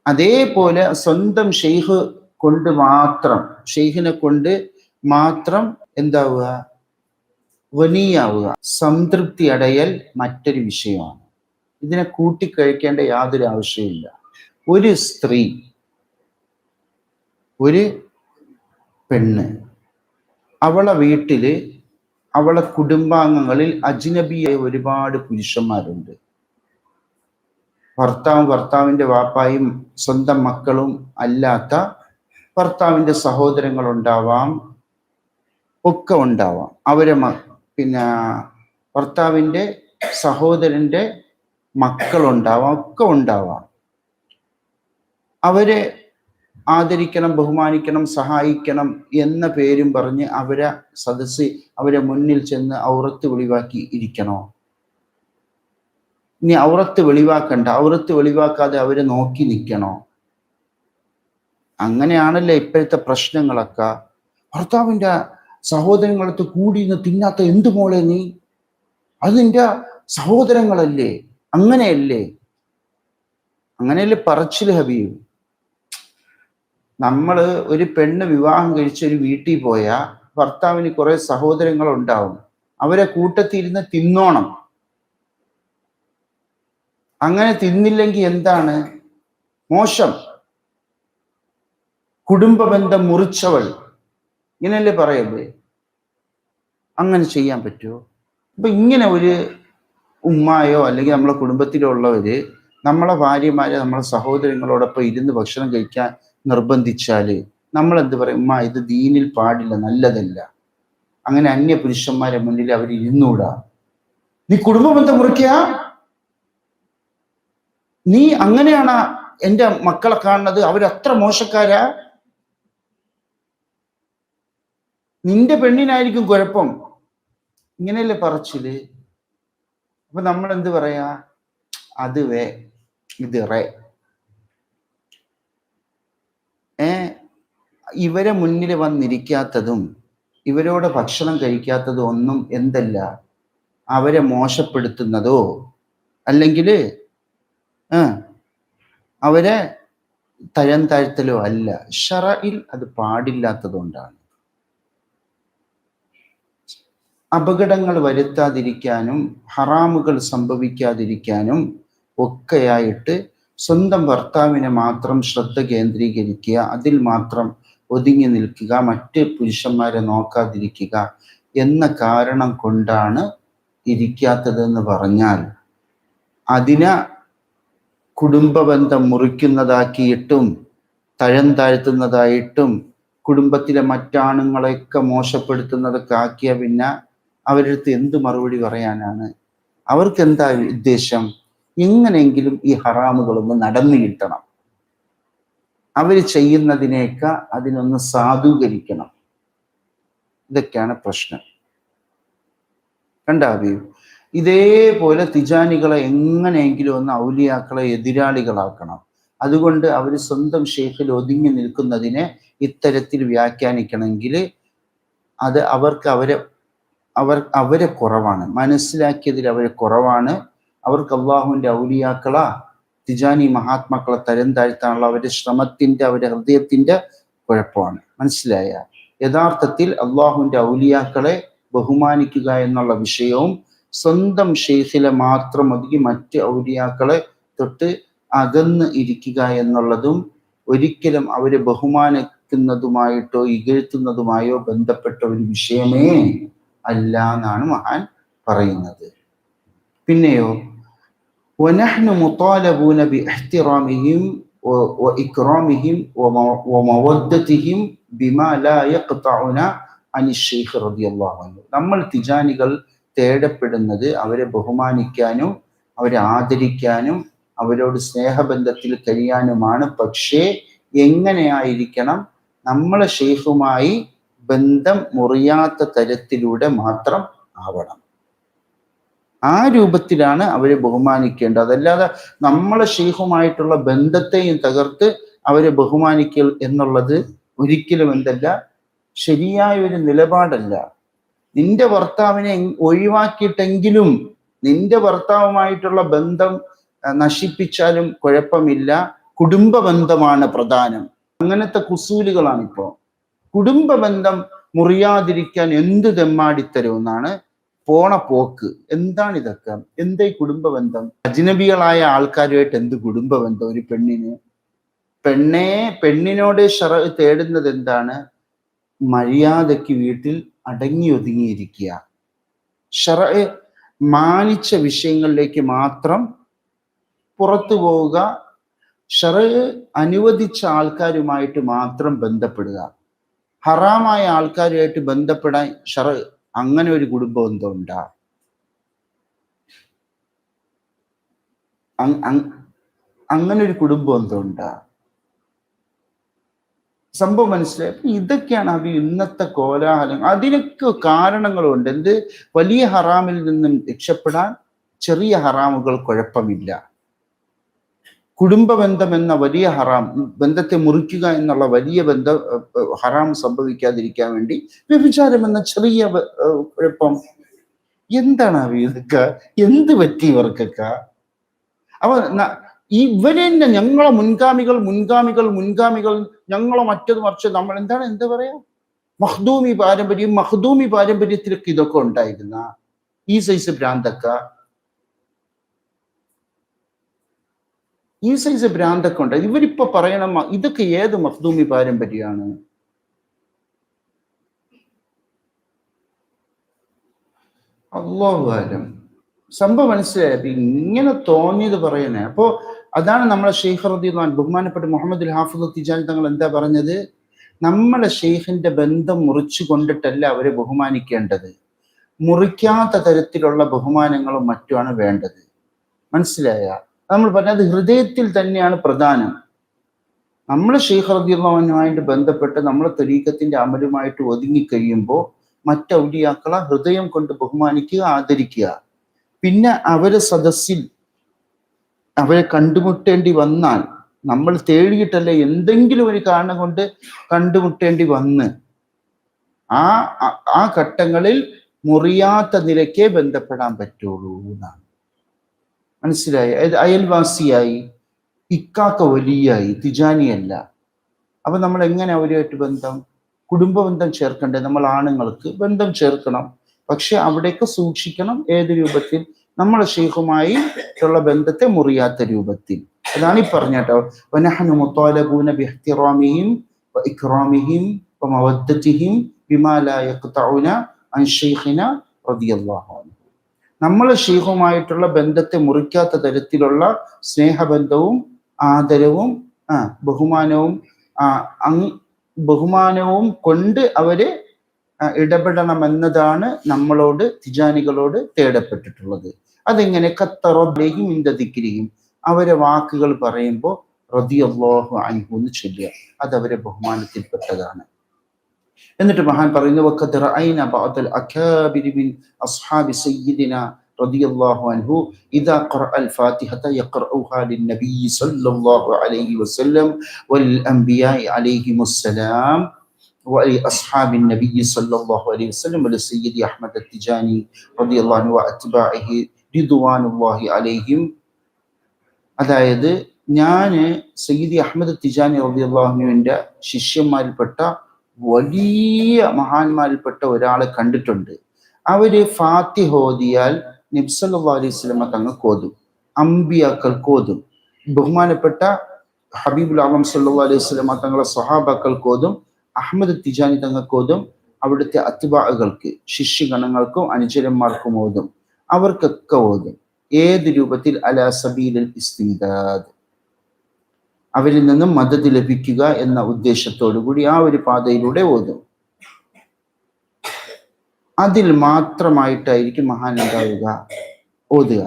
അതേപോലെ സ്വന്തം ഷെയ്ഖ് കൊണ്ട് മാത്രം, ഷെയ്ഖിനെ കൊണ്ട് മാത്രം എന്താവുക, വലിയാവുക, സംതൃപ്തി അടയൽ മറ്റൊരു വിഷയമാണ്. ഇതിനെ കൂട്ടിക്കഴിക്കേണ്ട യാതൊരു ആവശ്യമില്ല. ഒരു സ്ത്രീ, ഒരു പെണ്ണ്, അവളെ വീട്ടില് അവളെ കുടുംബാംഗങ്ങളിൽ അജ്നബിയായ ഒരുപാട് പുരുഷന്മാരുണ്ട്. ഭർത്താവിന്റെ വാപ്പായും സ്വന്തം മക്കളും അല്ലാത്ത ഭർത്താവിന്റെ സഹോദരങ്ങളുണ്ടാവാം, ഒക്കെ ഉണ്ടാവാം. അവരെ പിന്നെ ഭർത്താവിന്റെ സഹോദരന്റെ മക്കളുണ്ടാവാം, ഒക്കെ ഉണ്ടാവാം. അവരെ ആദരിക്കണം, ബഹുമാനിക്കണം, സഹായിക്കണം എന്ന പേരും പറഞ്ഞ് അവരെ അവരെ മുന്നിൽ ചെന്ന് ഔറത്ത് വെളിവാക്കി ഇരിക്കണോ? ഇനി ഔറത്ത് വെളിവാക്കണ്ട, ഔറത്ത് വെളിവാക്കാതെ അവരെ നോക്കി നിൽക്കണോ? അങ്ങനെയാണല്ലോ ഇപ്പോഴത്തെ പ്രശ്നങ്ങളൊക്കെ. ഭർത്താവിന്റെ സഹോദരങ്ങളടുത്ത് കൂടി നിന്ന് തിന്നാത്ത എന്തു മോളെ നീ? അത് നിന്റെ സഹോദരങ്ങളല്ലേ, അങ്ങനെയല്ലേ പറച്ചില് ഹബീബ്. നമ്മള് ഒരു പെണ്ണ് വിവാഹം കഴിച്ച് ഒരു വീട്ടിൽ പോയാൽ ഭർത്താവിന് കുറെ സഹോദരങ്ങൾ ഉണ്ടാവും, അവരെ കൂട്ടത്തിരുന്ന് തിന്നോണം. അങ്ങനെ തിന്നില്ലെങ്കിൽ എന്താണ്? മോശം, കുടുംബ ബന്ധം മുറിച്ചവൾ, ഇങ്ങനെയല്ലേ പറയല്ലേ? അങ്ങനെ ചെയ്യാൻ പറ്റുമോ? അപ്പൊ ഇങ്ങനെ ഒരു ഉമ്മായോ അല്ലെങ്കിൽ നമ്മളെ കുടുംബത്തിലോ ഉള്ളവര് നമ്മളെ ഭാര്യമാരെ നമ്മളെ സഹോദരങ്ങളോടൊപ്പം ഇരുന്ന് ഭക്ഷണം കഴിക്കാൻ നിർബന്ധിച്ചാല് നമ്മൾ എന്ത് പറയും? ഉമ്മ, ഇത് ദീനിൽ പാടില്ല, നല്ലതല്ല. അങ്ങനെ അന്യ പുരുഷന്മാരെ മുന്നിൽ അവർ ഇരുന്നൂടാ. നീ കുടുംബ ബന്ധം മുറിക്കുക? നീ അങ്ങനെയാണ് എൻ്റെ മക്കളെ കാണുന്നത്? അവരത്ര മോശക്കാരാ? നിന്റെ പെണ്ണിനായിരിക്കും കുഴപ്പം. ഇങ്ങനെയല്ലേ പറച്ചില്? അപ്പൊ നമ്മൾ എന്ത് പറയാ? അത് ഇത് ഇവരെ മുന്നിൽ വന്നിരിക്കാത്തതും ഇവരോട് ഭക്ഷണം കഴിക്കാത്തതും ഒന്നും എന്തല്ല അവരെ മോശപ്പെടുത്തുന്നതോ അല്ലെങ്കിൽ അവരെ തരം താഴ്ത്തലോ അല്ല. ശറഇൽ അത് പാടില്ലാത്തതുകൊണ്ടാണ്. അപകടങ്ങൾ വരുത്താതിരിക്കാനും ഹറാമുകൾ സംഭവിക്കാതിരിക്കാനും ഒക്കെയായിട്ട് സ്വന്തം ഭർത്താവിനെ മാത്രം ശ്രദ്ധ കേന്ദ്രീകരിക്കുക, അതിൽ മാത്രം ഒതുങ്ങി നിൽക്കുക, മറ്റ് പുരുഷന്മാരെ നോക്കാതിരിക്കുക എന്ന കാരണം കൊണ്ടാണ് ഇരിക്കാത്തതെന്ന് പറഞ്ഞാൽ അതിനെ കുടുംബ ബന്ധം മുറിക്കുന്നതാക്കിയിട്ടും തരം താഴ്ത്തുന്നതായിട്ടും കുടുംബത്തിലെ മറ്റാണുങ്ങളെയൊക്കെ മോശപ്പെടുത്തുന്നതൊക്കെ ആക്കിയ പിന്നെ അവരടുത്ത് എന്ത് മറുപടി പറയാനാണ്? അവർക്ക് എന്താ ഉദ്ദേശം? എങ്ങനെയെങ്കിലും ഈ ഹറാമുകളൊന്ന് നടന്നു കിട്ടണം, അവർ ചെയ്യുന്നതിനേക്ക് അതിനൊന്ന് സാധൂകരിക്കണം. ഇതൊക്കെയാണ് പ്രശ്നം. കണ്ടാവൂ? ഇതേപോലെ തിജാനികളെ എങ്ങനെയെങ്കിലും ഒന്ന് ഔലിയാക്കളെ എതിരാളികളാക്കണം. അതുകൊണ്ട് അവർ സ്വന്തം ഷെയ്ഖിൽ ഒതുങ്ങി നിൽക്കുന്നതിനെ ഇത്തരത്തിൽ വ്യാഖ്യാനിക്കണമെങ്കിൽ അത് അവരെ കുറവാണ്, മനസ്സിലാക്കിയതിൽ അവരെ കുറവാണ്. അവർക്ക് അള്ളാഹുവിന്റെ ഔലിയാക്കളാ തിജാനി മഹാത്മാക്കളെ തരം താഴ്ത്താനുള്ള അവരുടെ ശ്രമത്തിന്റെ, അവരുടെ ഹൃദയത്തിന്റെ കുഴപ്പമാണ്. മനസ്സിലായ? യഥാർത്ഥത്തിൽ അള്ളാഹുവിന്റെ ഔലിയാക്കളെ ബഹുമാനിക്കുക എന്നുള്ള വിഷയവും സ്വന്തം ഷെയ്ഖിലെ മാത്രം ഒതുക്കി മറ്റ് ഔലിയാക്കളെ തൊട്ട് അകന്ന് ഇരിക്കുക എന്നുള്ളതും ഒരിക്കലും അവരെ ബഹുമാനിക്കുന്നതുമായിട്ടോ ഇകഴ്ത്തുന്നതുമായോ ബന്ധപ്പെട്ട ഒരു വിഷയമേ അല്ല എന്നാണ് മഹാൻ പറയുന്നത്. പിന്നെയോ وَنَحْنُ مُطَالَبُونَ بِاحْتِرَامِهِمْ وَإِكْرَامِهِمْ وَمَوَدَّتِهِمْ بِمَا لَا يَقْطَعُنَا عَنِ الشَّيْخِ رضي الله عنه. നമ്മൾ തിജാനികൾ തേടപ്പെടുന്നത് അവരെ ബഹുമാനിക്കാനും അവരെ ആദരിക്കാനും അവരോട് സ്നേഹബന്ധത്തിൽ കഴിയാനുമാണ്. പക്ഷേ എങ്ങനെയായിരിക്കണം? നമ്മളെ ഷെയ്ഖുമായി ബന്ധം മുറിയാത്ത തരത്തിലൂടെ മാത്രം ആവണം. ആ രൂപത്തിലാണ് അവരെ ബഹുമാനിക്കേണ്ടത്. അതല്ലാതെ നമ്മളെ ഷെയ്ഖുമായിട്ടുള്ള ബന്ധത്തെയും തകർത്ത് അവരെ ബഹുമാനിക്കൽ എന്നുള്ളത് ഒരിക്കലും എന്തല്ല, ശരിയായ ഒരു നിലപാടല്ല. നിന്റെ ഭർത്താവിനെ ഒഴിവാക്കിയിട്ടെങ്കിലും നിന്റെ ഭർത്താവുമായിട്ടുള്ള ബന്ധം നശിപ്പിച്ചാലും കുഴപ്പമില്ല, കുടുംബ ബന്ധമാണ് പ്രധാനം. അങ്ങനത്തെ കുസൂലുകളാണിപ്പോ. കുടുംബ ബന്ധം മുറിയാതിരിക്കാൻ എന്ത് തെമ്മാടിത്തരുമെന്നാണ് പോണ പോക്ക്. എന്താണ് ഇതൊക്കെ? എന്തേ കുടുംബ ബന്ധം? അജ്നബികളായ ആൾക്കാരുമായിട്ട് എന്ത് കുടുംബ ബന്ധം ഒരു പെണ്ണിന്? പെണ്ണിനോട് ശറഅ് തേടുന്നത് എന്താണ്? മര്യാദയ്ക്ക് വീട്ടിൽ അടങ്ങി ഒതുങ്ങിയിരിക്കുക, ശറഅ് മാനിച്ച വിഷയങ്ങളിലേക്ക് മാത്രം പുറത്തു പോവുക, ശറഅ് അനുവദിച്ച ആൾക്കാരുമായിട്ട് മാത്രം ബന്ധപ്പെടുക. ഹറാമായ ആൾക്കാരുമായിട്ട് ബന്ധപ്പെടാൻ ശറഅ് അങ്ങനെ ഒരു കുടുംബ ബന്ധം ഉണ്ടാ? അങ്ങനെ ഒരു കുടുംബ ബന്ധം ഉണ്ടാ? സംഭവം മനസ്സിലായി. ഇതൊക്കെയാണ് അത് ഇന്നത്തെ കോലാഹലം. അതിനൊക്കെ കാരണങ്ങളുണ്ട്. എന്ത്? വലിയ ഹറാമിൽ നിന്നും രക്ഷപ്പെടാൻ ചെറിയ ഹറാമുകൾ കുഴപ്പമില്ല. കുടുംബ ബന്ധം എന്ന വലിയ ഹറാം, ബന്ധത്തെ മുറിക്കുക എന്നുള്ള വലിയ ഹറാം സംഭവിക്കാതിരിക്കാൻ വേണ്ടി വ്യഭിചാരം എന്ന ചെറിയ കുഴപ്പം. എന്താണ് ഇതൊക്കെ? എന്ത് പറ്റി ഇവർക്കൊക്കെ? അപ്പൊ ഇവരെ തന്നെ ഞങ്ങളെ മുൻഗാമികൾ ഞങ്ങളെ മറ്റത് മറിച്ച് നമ്മൾ എന്താ പറയാ, മഖ്ദൂമി പാരമ്പര്യത്തിലൊക്കെ ഇതൊക്കെ ഉണ്ടായിരുന്ന ഈ സൈസ് ഭ്രാന്തൊക്കെ ഉണ്ട്. ഇവരിപ്പോ പറയണം ഇതൊക്കെ ഏത് മഖ്ദൂമി പാരമ്പര്യമാണ്? അല്ലാഹു അലം. സംഭവം മനസ്സിലായത് ഇങ്ങനെ തോന്നിയത് പറയണേ. അപ്പോ അതാണ് നമ്മളെ ഷെയ്ഖ് റളിയല്ലാഹു അൻഹു ബഹുമാനപ്പെട്ട മുഹമ്മദ് ഹാഫിദ് തിജാനി തങ്ങൾ എന്താ പറഞ്ഞത്? നമ്മളെ ഷെയ്ഖിന്റെ ബന്ധം മുറിച്ചു കൊണ്ടിട്ടല്ല അവരെ ബഹുമാനിക്കേണ്ടത്, മുറിക്കാത്ത തരത്തിലുള്ള ബഹുമാനങ്ങളും മറ്റുമാണ് വേണ്ടത്. മനസ്സിലായ? നമ്മൾ പറഞ്ഞത് ഹൃദയത്തിൽ തന്നെയാണ് പ്രധാനം. നമ്മളെ ഷെയ്ഖ് റളിയല്ലാഹു അൻഹുമായിട്ട് ബന്ധപ്പെട്ട് നമ്മളെ തരീഖത്തിന്റെ അമലുമായിട്ട് ഒതുങ്ങിക്കഴിയുമ്പോൾ മറ്റ് ഔലിയാക്കളെ ഹൃദയം കൊണ്ട് ബഹുമാനിക്കുക, ആദരിക്കുക. പിന്നെ അവരെ സദസ്സിൽ അവരെ കണ്ടുമുട്ടേണ്ടി വന്നാൽ നമ്മൾ തേടിയിട്ടല്ല, എന്തെങ്കിലും ഒരു കാരണം കൊണ്ട് കണ്ടുമുട്ടേണ്ടി വന്ന് ആ ഘട്ടങ്ങളിൽ മുറിയാത്ത നിലയ്ക്കേ ബന്ധപ്പെടാൻ പറ്റുള്ളൂ എന്നാണ്. മനസ്സിലായി? അയൽവാസിയായി, ഇക്കാക്ക വലിയായി, തിജാനിയല്ല. അപ്പൊ നമ്മൾ എങ്ങനെ അവരുമായിട്ട് ബന്ധം, കുടുംബ ബന്ധം ചേർക്കണ്ടേ? നമ്മൾ ആണുങ്ങൾക്ക് ബന്ധം ചേർക്കണം, പക്ഷെ അവിടേക്ക് സൂക്ഷിക്കണം. ഏത് രൂപത്തിൽ? നമ്മളെ ഷെയ്ഖുമായി ഉള്ള ബന്ധത്തെ മുറിയാത്ത രൂപത്തിൽ. അതാണ് ഈ പറഞ്ഞട്ടോ, വനഹ്നു മുതാലബൂന ബിഇഹ്തിറാമിഹിം വഇക്റാമിഹിം വമവദ്ദതിഹിം ബിമാ ലാ യഖ്തഉന അൻ ശൈഖിനാ റളിയല്ലാഹു അൻഹു. നമ്മളെ ഷെയ്ഖുമായിട്ടുള്ള ബന്ധത്തെ മുറിക്കാത്ത തരത്തിലുള്ള സ്നേഹബന്ധവും ആദരവും ബഹുമാനവും കൊണ്ട് അവര് ഇടപെടണമെന്നതാണ് നമ്മളോട് തിജാനികളോട് തേടപ്പെട്ടിട്ടുള്ളത്. അതെങ്ങനെ? ഖത്തറബിഹിം ഇൻദ ദിക്രിഹിം, അവരെ വാക്കുകൾ പറയുമ്പോൾ റളിയല്ലാഹു അൻഹു എന്ന് ചൊല്ലുക, അത് അവരെ ബഹുമാനത്തിൽപ്പെട്ടതാണ്. എന്നിട്ട് മഹാൻ പറയുന്നു, വഖദ് റഅയ്ന ബഅദൽ അകാബിരി മിൻ അസ്ഹാബി സയ്യിദിന റളിയല്ലാഹു അൻഹു ഇദാ ഖറഅൽ ഫാത്തിഹത യഖറഉഹാ ലിന്നബി സ്വല്ലല്ലാഹു അലൈഹി വസല്ലം വൽ അംബിയാഇ അലൈഹിമുസ്സലാം وأصحاب النبي صلى الله عليه وسلم ولسيدي أحمد التجاني رضي الله عنه وأتباعه رضوان الله عليهم. അതായത് ഞാന് സയ്യിദി അഹ്മദ് തിജാനി റളിയല്ലാഹു അൻഹുവിന്റെ ശിഷ്യന്മാരിൽപ്പെട്ട വലിയ മഹാന്മാരിൽപ്പെട്ട ഒരാളെ കണ്ടിട്ടുണ്ട്. അവര് ഫാത്തിഹ ഓതിയാൽ നബി സല്ലല്ലാഹു അലൈഹി വസല്ലമ തങ്ങൾക്ക് ഓതും, അമ്പിയാക്കൾക്ക് ഓതും, ബഹുമാനപ്പെട്ട ഹബീബുൽ ആലം സല്ലല്ലാഹു അലൈഹി വസല്ലമ തങ്ങളെ സ്വഹാബാക്കൾക്ക് ഓതും, അഹ്മദ് തിജാനി തങ്ങൾക്ക് ഓതും, അവിടുത്തെ അത്ബാഅകൾക്ക് ശിഷ്യഗണങ്ങൾക്കും അനുചരന്മാർക്കും ഓതും, അവർക്കൊക്കെ ഓതും. ഏത് രൂപത്തിൽ? അലാ സബീലിൽ ഇസ്തിംദാദ്, അവരിൽ നിന്നും മദത് ലഭിക്കുക എന്ന ഉദ്ദേശത്തോടു കൂടി ആ ഒരു പാതയിലൂടെ ഓതും. അതിൽ മാത്രമായിട്ടായിരിക്കും മഹാൻ ഉണ്ടാവുക, ഓതുക.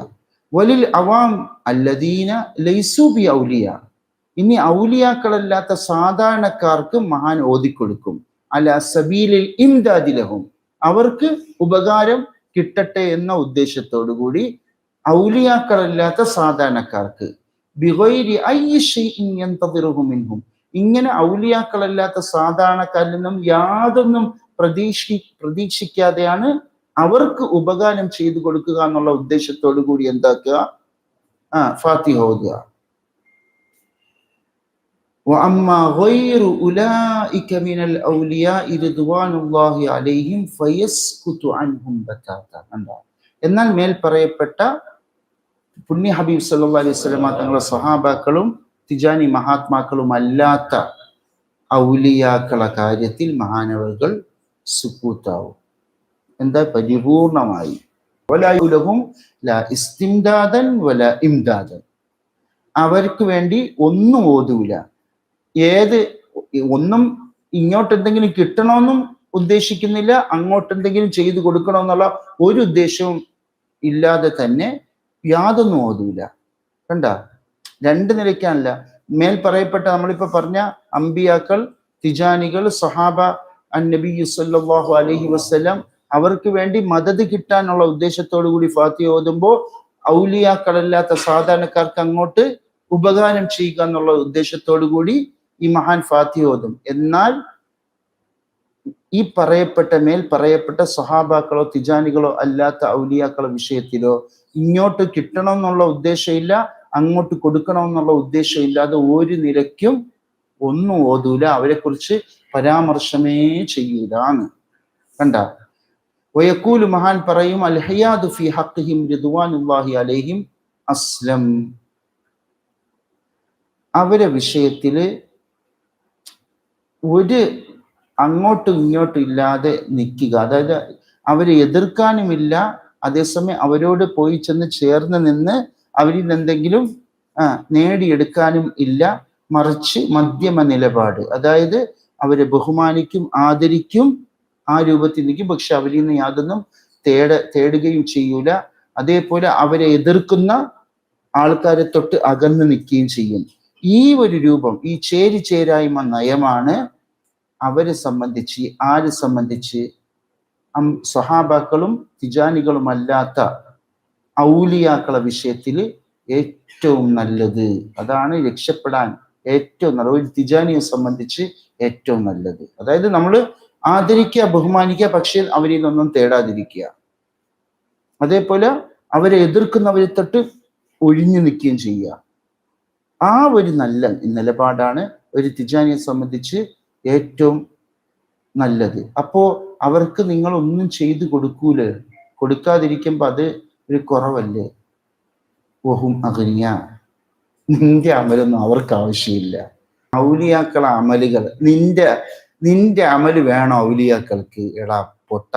വലിൽ അവാം അല്ലദീന ലൈസു ബി ഔലിയ, ഇനി ഔലിയാക്കളല്ലാത്ത സാധാരണക്കാർക്ക് മഹാൻ ഓതിക്കൊടുക്കും. അല സബീലിൽ ഇംദാദിലഹും, അവർക്ക് ഉപകാരം കിട്ടട്ടെ എന്ന ഉദ്ദേശത്തോടു കൂടി ഔലിയാക്കളല്ലാത്ത സാധാരണക്കാർക്ക് ബിഗൈരി അയ്യി ശൈഇൻ യന്തദിറുഹു മിൻഹും, ഇങ്ങനെ ഔലിയാക്കളല്ലാത്ത സാധാരണക്കാരിൽ നിന്നും യാതൊന്നും പ്രതീക്ഷിക്കാതെയാണ് അവർക്ക് ഉപകാരം ചെയ്തു കൊടുക്കുക എന്നുള്ള ഉദ്ദേശത്തോടു കൂടി എന്താക്കുക? ഫാത്തിഹ ഓതുക. وأما غير أولئك من الأولياء رضوان الله عليهم فيسكت عنهم بتاتا. എന്നാൽ മേൽ പറയപ്പെട്ട പുണ്യ ഹബീബ് സല്ലല്ലാഹു അലൈഹി വസല്ലമ തങ്ങളുടെ സ്വഹാബാക്കളും തിജാനി മഹാത്മാക്കളും അല്ലാത്ത ഔലിയാക്കളെ കാര്യത്തിൽ മഹാനവറുകൾ സുക്കൂത്താവും. എന്താ? പരിപൂർണമായി. വലായുലഹും ലാ ഇസ്തിംദാദൻ വലാ ഇംദാദൻ, അവർക്ക് വേണ്ടി ഒന്നും ഓതൂല. ഒന്നും ഇങ്ങോട്ട് എന്തെങ്കിലും കിട്ടണമെന്നും ഉദ്ദേശിക്കുന്നില്ല, അങ്ങോട്ട് എന്തെങ്കിലും ചെയ്തു കൊടുക്കണമെന്നുള്ള ഒരു ഉദ്ദേശവും ഇല്ലാതെ തന്നെ യാതൊന്നും ഓതൂല. കണ്ട, രണ്ട് നിലയ്ക്കാണല്ല. മേൽ പറയപ്പെട്ട നമ്മളിപ്പോ പറഞ്ഞ അമ്പിയാക്കൾ, തിജാനികൾ, സഹാബ അന്നബി സല്ലല്ലാഹു അലൈഹി വസല്ലം, അവർക്ക് വേണ്ടി മദത് കിട്ടാനുള്ള ഉദ്ദേശത്തോടു കൂടി ഫാത്തിഹ ഓതുമ്പോൾ ഔലിയാക്കളല്ലാത്ത സാധാരണക്കാർക്ക് അങ്ങോട്ട് ഉപകാരം ചെയ്യുക എന്നുള്ള ഉദ്ദേശത്തോടു കൂടി ഈ മഹാൻ ഫാത്തിഹ ഓതും. എന്നാൽ ഈ മേൽ പറയപ്പെട്ട സഹാബാക്കളോ തിജാനികളോ അല്ലാത്ത ഔലിയാക്കളോ വിഷയത്തിലോ ഇങ്ങോട്ട് കിട്ടണം എന്നുള്ള ഉദ്ദേശമില്ല, അങ്ങോട്ട് കൊടുക്കണമെന്നുള്ള ഉദ്ദേശമില്ലാതെ ഒരു നിലയ്ക്കും ഒന്നും ഓതൂല, അവരെ കുറിച്ച് പരാമർശമേ ചെയ്യൂലാണ്. കണ്ട, വയഖൂലു, മഹാൻ പറയും, അൽ ഹയാദു ഫി ഹഖ്ഹിം റിദ്വാനുല്ലാഹി അലൈഹിം അസ്ലം, അവരെ വിഷയത്തില് ഒരു അങ്ങോട്ടും ഇങ്ങോട്ടും ഇല്ലാതെ നിൽക്കുക, അതായത് അവരെ എതിർക്കാനുമില്ല, അതേസമയം അവരോട് പോയി ചെന്ന് ചേർന്ന് നിന്ന് അവരിൽ നിന്ന് എന്തെങ്കിലും നേടിയെടുക്കാനും ഇല്ല, മറിച്ച് മധ്യമ നിലപാട്, അതായത് അവരെ ബഹുമാനിക്കും, ആദരിക്കും, ആ രൂപത്തിൽ നിൽക്കും, പക്ഷെ അവരിൽ നിന്ന് യാതൊന്നും തേടുകയും ചെയ്യൂല. അതേപോലെ അവരെ എതിർക്കുന്ന ആൾക്കാരെ തൊട്ട് അകന്ന് നിൽക്കുകയും ചെയ്യും. ഈ ഒരു രൂപം, ഈ ചേരായ്മ നയമാണ് അവരെ സംബന്ധിച്ച്, ആരെ സംബന്ധിച്ച്? സ്വഹാബാക്കളും തിജാനികളും അല്ലാത്ത ഔലിയാക്കളെ വിഷയത്തിൽ ഏറ്റവും നല്ലത്. അതാണ് രക്ഷപ്പെടാൻ ഏറ്റവും നല്ലത്, ഒരു തിജാനിയെ സംബന്ധിച്ച് ഏറ്റവും നല്ലത്. അതായത് നമ്മൾ ആദരിക്കുക, ബഹുമാനിക്കുക, പക്ഷേ അവരിൽ നിന്നൊന്നും തേടാതിരിക്കുക. അതേപോലെ അവരെ എതിർക്കുന്നവരെ തൊട്ട് ഒഴിഞ്ഞു നിൽക്കുകയും ചെയ്യുക. ആ ഒരു നല്ല നിലപാടാണ് ഒരു തിജാനിയെ സംബന്ധിച്ച് ഏറ്റവും നല്ലത്. അപ്പോ അവർക്ക് നിങ്ങൾ ഒന്നും ചെയ്തു കൊടുക്കൂലേ, കൊടുക്കാതിരിക്കുമ്പോ അത് ഒരു കുറവല്ലേ? വഹും അഗ്നിയ, നിന്റെ അമലൊന്നും അവർക്ക് ആവശ്യമില്ല. ഔലിയാക്കളെ അമലുകൾ, നിന്റെ അമല് വേണോ ഔലിയാക്കൾക്ക്? എടാ പൊട്ട,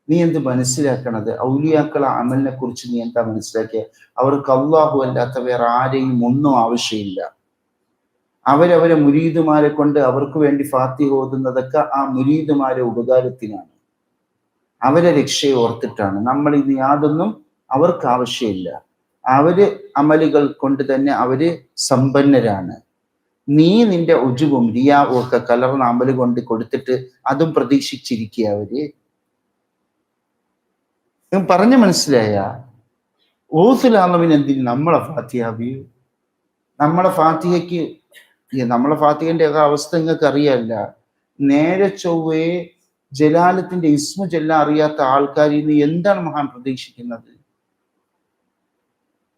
നീ എന്ത് മനസ്സിലാക്കണത്? ഔലിയാക്കളെ അമലിനെ കുറിച്ച് നീ എന്താ മനസ്സിലാക്കിയ? അവർക്ക് അല്ലാഹു അല്ലാത്ത വേറെ ആരെയും ഒന്നും ആവശ്യമില്ല. അവരവരെ മുരീദുമാരെ കൊണ്ട് അവർക്ക് വേണ്ടി ഫാത്തിഹ ഓതുന്നതൊക്കെ ആ മുരീദുമാരെ ഉപകാരത്തിനാണ്, അവരെ രക്ഷയെ ഓർത്തിട്ടാണ്. നമ്മൾ ഇന്ന് യാതൊന്നും അവർക്ക് ആവശ്യമില്ല. അവര് അമലുകൾ കൊണ്ട് തന്നെ അവര് സമ്പന്നരാണ്. നീ നിന്റെ ഉജുബും റിയാവും ഒക്കെ കലർന്ന അമല് കൊണ്ട് കൊടുത്തിട്ട് അതും പ്രതീക്ഷിച്ചിരിക്കുക അവര്. പറഞ്ഞ മനസ്സിലായ? ഓസുലാളവിന് എന്തിന് നമ്മളെ ഫാത്തിഹ? നമ്മളെ ഫാത്തിഹയ്ക്ക്, നമ്മളെ ഫാത്തിഹന്റെ ഒക്കെ അവസ്ഥ നിങ്ങൾക്ക് അറിയാല്ല. നേരെ ചൊവ്വേ ജലാലത്തിന്റെ ഇസ്മു ചെല്ലാൻ അറിയാത്ത ആൾക്കാരിൽ നിന്ന് എന്താണ് മഹാൻ പ്രതീക്ഷിക്കുന്നത്?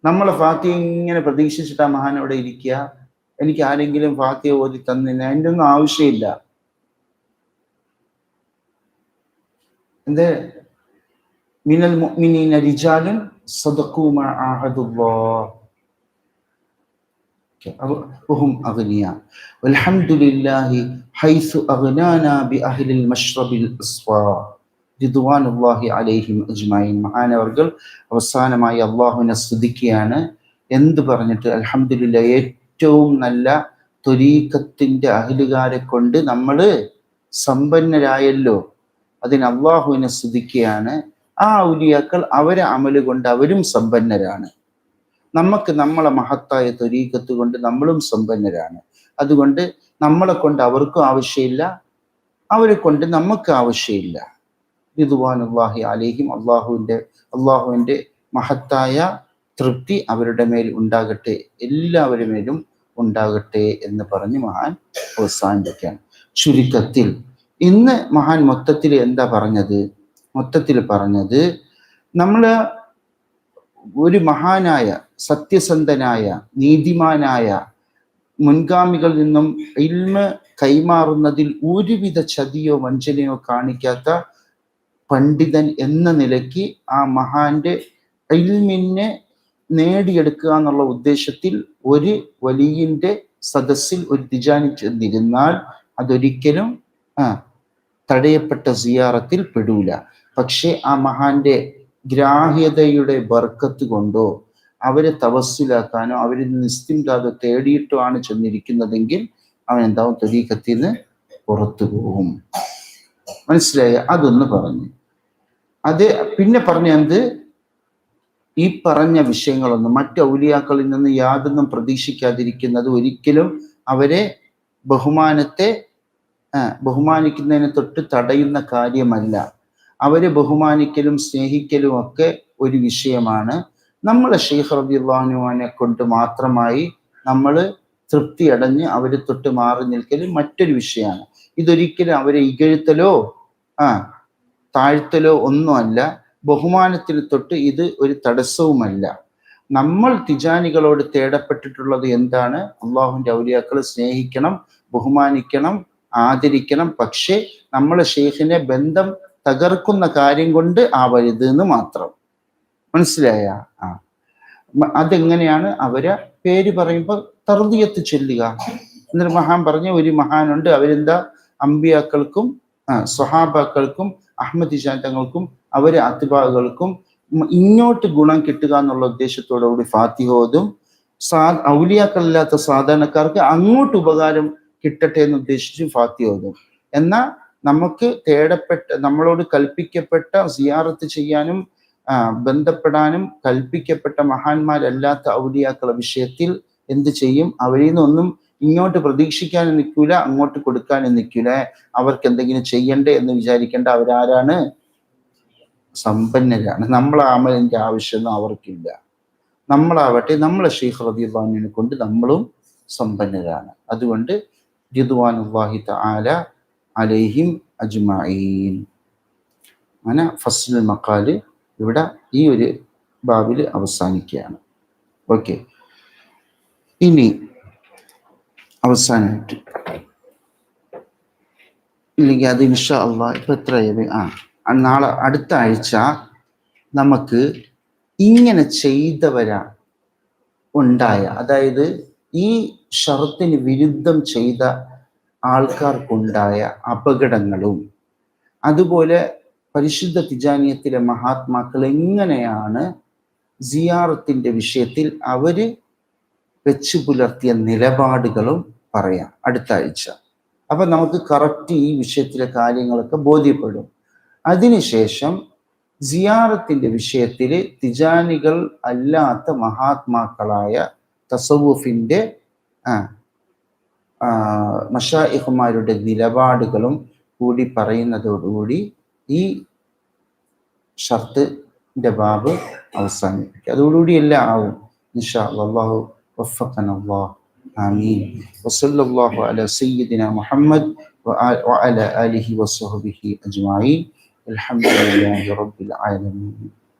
നമ്മളെ ഫാത്തിഹ ഇങ്ങനെ പ്രതീക്ഷിച്ചിട്ടാ മഹാൻ അവിടെ ഇരിക്കുക? എനിക്ക് ആരെങ്കിലും ഫാത്തിഹ ഓതി തന്നില്ല, അതിൻ്റെ ഒന്നും ആവശ്യമില്ല. മിനൽ മുഅ്മിനീന റിജാലുൻ സദഖൂ മാ ആഹദുല്ലാഹ് വഹും അഗ്നിയ വൽഹംദുലില്ലാഹി ഹൈസു അഗ്നാനാ ബിഅഹ്ലിൽ മശ്റബിൽ അസ്ഫാ റിദ്വാനുല്ലാഹി അലൈഹിം അജ്മഈൻ. മഹാനവർകൾ അവസാനമായി അള്ളാഹുവിനെ സ്തുതിക്കുകയാണ്. എന്ത് പറഞ്ഞിട്ട്? അൽഹംദുലില്ലാഹ്, ഏറ്റവും നല്ല ത്വരീഖത്തിന്റെ അഹ്ലുകാരെ കൊണ്ട് നമ്മൾ സമ്പന്നരായല്ലോ. അതിന് അള്ളാഹുവിനെ സ്തുതിക്കുകയാണ്. ആ ഔലിയാക്കൾ അവരെ അമല് കൊണ്ട് അവരും സമ്പന്നരാണ്. നമുക്ക് നമ്മളെ മഹത്തായ ത്വരീഖത്ത് കൊണ്ട് നമ്മളും സമ്പന്നരാണ്. അതുകൊണ്ട് നമ്മളെ കൊണ്ട് അവർക്കും ആവശ്യമില്ല, അവരെ കൊണ്ട് നമുക്ക് ആവശ്യമില്ല. റിദ്വാനുല്ലാഹി അലൈഹിം, അള്ളാഹുവിൻ്റെ മഹത്തായ തൃപ്തി അവരുടെ മേൽ ഉണ്ടാകട്ടെ, എല്ലാവരുടെ മേലും ഉണ്ടാകട്ടെ എന്ന് പറഞ്ഞ് മഹാൻ അവസാനിപ്പിക്കുകയാണ്. ചുരുക്കത്തിൽ ഇന്ന് മഹാൻ മൊത്തത്തിൽ എന്താ പറഞ്ഞത്? മൊത്തത്തിൽ പറഞ്ഞത്, നമ്മൾ ഒരു മഹാനായ, സത്യസന്ധനായ, നീതിമാനായ മുൻഗാമികളിൽ നിന്നും ഇൽമ് കൈമാറുന്നതിൽ ഒരുവിധ ചതിയോ വഞ്ചനയോ കാണിക്കാത്ത പണ്ഡിതൻ എന്ന നിലയ്ക്ക് ആ മഹാന്റെ ഇൽമിനെ നേടിയെടുക്കുക എന്നുള്ള ഉദ്ദേശത്തിൽ ഒരു വലിയന്റെ സദസ്സിൽ ഒരു തിജാനി ചെന്നിരുന്നാൽ അതൊരിക്കലും തടയപ്പെട്ട സിയാറത്തിൽ പെടൂല. പക്ഷെ ആ മഹാന്റെ ഗ്രാഹ്യതയുടെ ബർക്കത്ത് കൊണ്ടോ അവരെ തവസ്സിലാക്കാനോ അവരിൽ നിന്ന് ഇസ്തിംദാദോ തേടിയിട്ടോ ആണ് ചെന്നിരിക്കുന്നതെങ്കിൽ അവൻ എന്താവും? ത്വരീഖത്തിൽ നിന്ന് പുറത്തു പോകും. മനസ്സിലായ? അതൊന്ന് പറഞ്ഞു. അത് പിന്നെ പറഞ്ഞ എന്ത്? ഈ പറഞ്ഞ വിഷയങ്ങളൊന്നും മറ്റ് ഔലിയാക്കളിൽ നിന്ന് യാതൊന്നും പ്രതീക്ഷിക്കാതിരിക്കുന്നത് ഒരിക്കലും അവരെ ബഹുമാനിക്കുന്നതിനെ തൊട്ട് തടയുന്ന കാര്യമല്ല. അവരെ ബഹുമാനിക്കലും സ്നേഹിക്കലും ഒക്കെ ഒരു വിഷയമാണ്. നമ്മളെ ശൈഖ് റളിയല്ലാഹു അൻഹുവിനെ കൊണ്ട് മാത്രമായി നമ്മൾ തൃപ്തി അടഞ്ഞ് അവരെ തൊട്ട് മാറി നിൽക്കലും മറ്റൊരു വിഷയമാണ്. ഇതൊരിക്കലും അവരെ ഇകഴ്ത്തലോ താഴ്ത്തലോ ഒന്നുമല്ല. ബഹുമാനത്തിന് തൊട്ട് ഇത് ഒരു തടസ്സവുമല്ല. നമ്മൾ തിജാനികളോട് തേടപ്പെട്ടിട്ടുള്ളത് എന്താണ്? അള്ളാഹുവിൻ്റെ ഔലിയാക്കളെ സ്നേഹിക്കണം, ബഹുമാനിക്കണം, ആദരിക്കണം. പക്ഷേ നമ്മളെ ഷെയ്ഖിനെ ബന്ധം തകർക്കുന്ന കാര്യം കൊണ്ട് ആവരുത് എന്ന് മാത്രം. മനസ്സിലായ? അതെങ്ങനെയാണ്? അവരെ പേര് പറയുമ്പോൾ തർദിയത്ത് ചൊല്ലുക. എന്നൊരു മഹാൻ പറഞ്ഞ ഒരു മഹാനുണ്ട്. അവരെന്താ? അമ്പിയാക്കൾക്കും സ്വഹാബാക്കൾക്കും അഹ്മദ് തങ്ങൾക്കും അവരെ അത്ബാകൾക്കും ഇങ്ങോട്ട് ഗുണം കിട്ടുക എന്നുള്ള ഉദ്ദേശത്തോടു കൂടി ഫാത്തിഹ ഓതും. ഔലിയാക്കളില്ലാത്ത സാധാരണക്കാർക്ക് അങ്ങോട്ട് ഉപകാരം കിട്ടട്ടെ എന്ന് ഉദ്ദേശിച്ച് ഫാത്തിഹ ഓതും. എന്നാൽ നമുക്ക് നമ്മളോട് കൽപ്പിക്കപ്പെട്ട സിയാറത്ത് ചെയ്യാനും ബന്ധപ്പെടാനും കൽപ്പിക്കപ്പെട്ട മഹാന്മാരല്ലാത്ത ഔലിയാക്കളുടെ വിഷയത്തിൽ എന്ത് ചെയ്യും? അവരിൽ നിന്നൊന്നും ഇങ്ങോട്ട് പ്രതീക്ഷിക്കാനും നിൽക്കൂല, അങ്ങോട്ട് കൊടുക്കാനും നിൽക്കൂല. അവർക്ക് എന്തെങ്കിലും ചെയ്യണ്ടേ എന്ന് വിചാരിക്കേണ്ട. അവരാരാണ്? സമ്പന്നരാണ്. നമ്മളെ അമലിന്റെ ആവശ്യമൊന്നും അവർക്കില്ല. നമ്മളാവട്ടെ നമ്മളെ ശൈഖ് റളിയല്ലാഹു അൻഹുവിനെ കൊണ്ട് നമ്മളും സമ്പന്നരാണ്. അതുകൊണ്ട് റിദ്വാനുല്ലാഹി തആല അലൈഹിം അജ്മഈൻ. അങ്ങനെ ഫസ്ലുൽ മഖാല് ഇവിടെ ഈ ഒരു ബാബിൽ അവസാനിക്കുകയാണ്. ഓക്കെ, ഇനി അവസാനമായിട്ട് ഇല്ലെങ്കിൽ അത് ഇൻഷാ അല്ലാഹ് ഇപ്പൊ എത്രയായി? നാളെ അടുത്ത ആഴ്ച നമുക്ക് ഇങ്ങനെ ചെയ്തവരാ ഉണ്ടായ, അതായത് ഈ ഷർത്തിന് വിരുദ്ധം ചെയ്ത ആൾക്കാർക്കുണ്ടായ അപകടങ്ങളും അതുപോലെ പരിശുദ്ധ തിജാനിയത്തിലെ മഹാത്മാക്കൾ എങ്ങനെയാണ് സിയാറത്തിന്റെ വിഷയത്തിൽ അവര് വെച്ചു പുലർത്തിയ നിലപാടുകളും പറയാം അടുത്ത ആഴ്ച. അപ്പൊ നമുക്ക് കറക്റ്റ് ഈ വിഷയത്തിലെ കാര്യങ്ങളൊക്കെ ബോധ്യപ്പെടും. അതിനുശേഷം സിയാറത്തിന്റെ വിഷയത്തിൽ തിജാനികൾ അല്ലാത്ത മഹാത്മാക്കളായ തസവുഫിന്റെ മശായിഖുമാരുടെ നിലപാടുകളും കൂടി പറയുന്നതോടുകൂടി ഈ ഷർത്തിന്റെ ബാബ് അവസാനിപ്പിക്കുക. അതോടുകൂടി എല്ലാം ആവും ഇൻഷാ അല്ലാഹു വഫഖനല്ലാഹ്. ആമീൻ. വസല്ലല്ലാഹു അലാ സയ്യിദിനാ മുഹമ്മദ് വഅലാ ആലിഹി വസഹ്ബിഹി അജ്മഈൻ. അൽഹംദുലില്ലാഹി റബ്ബിൽ ആലമീൻ.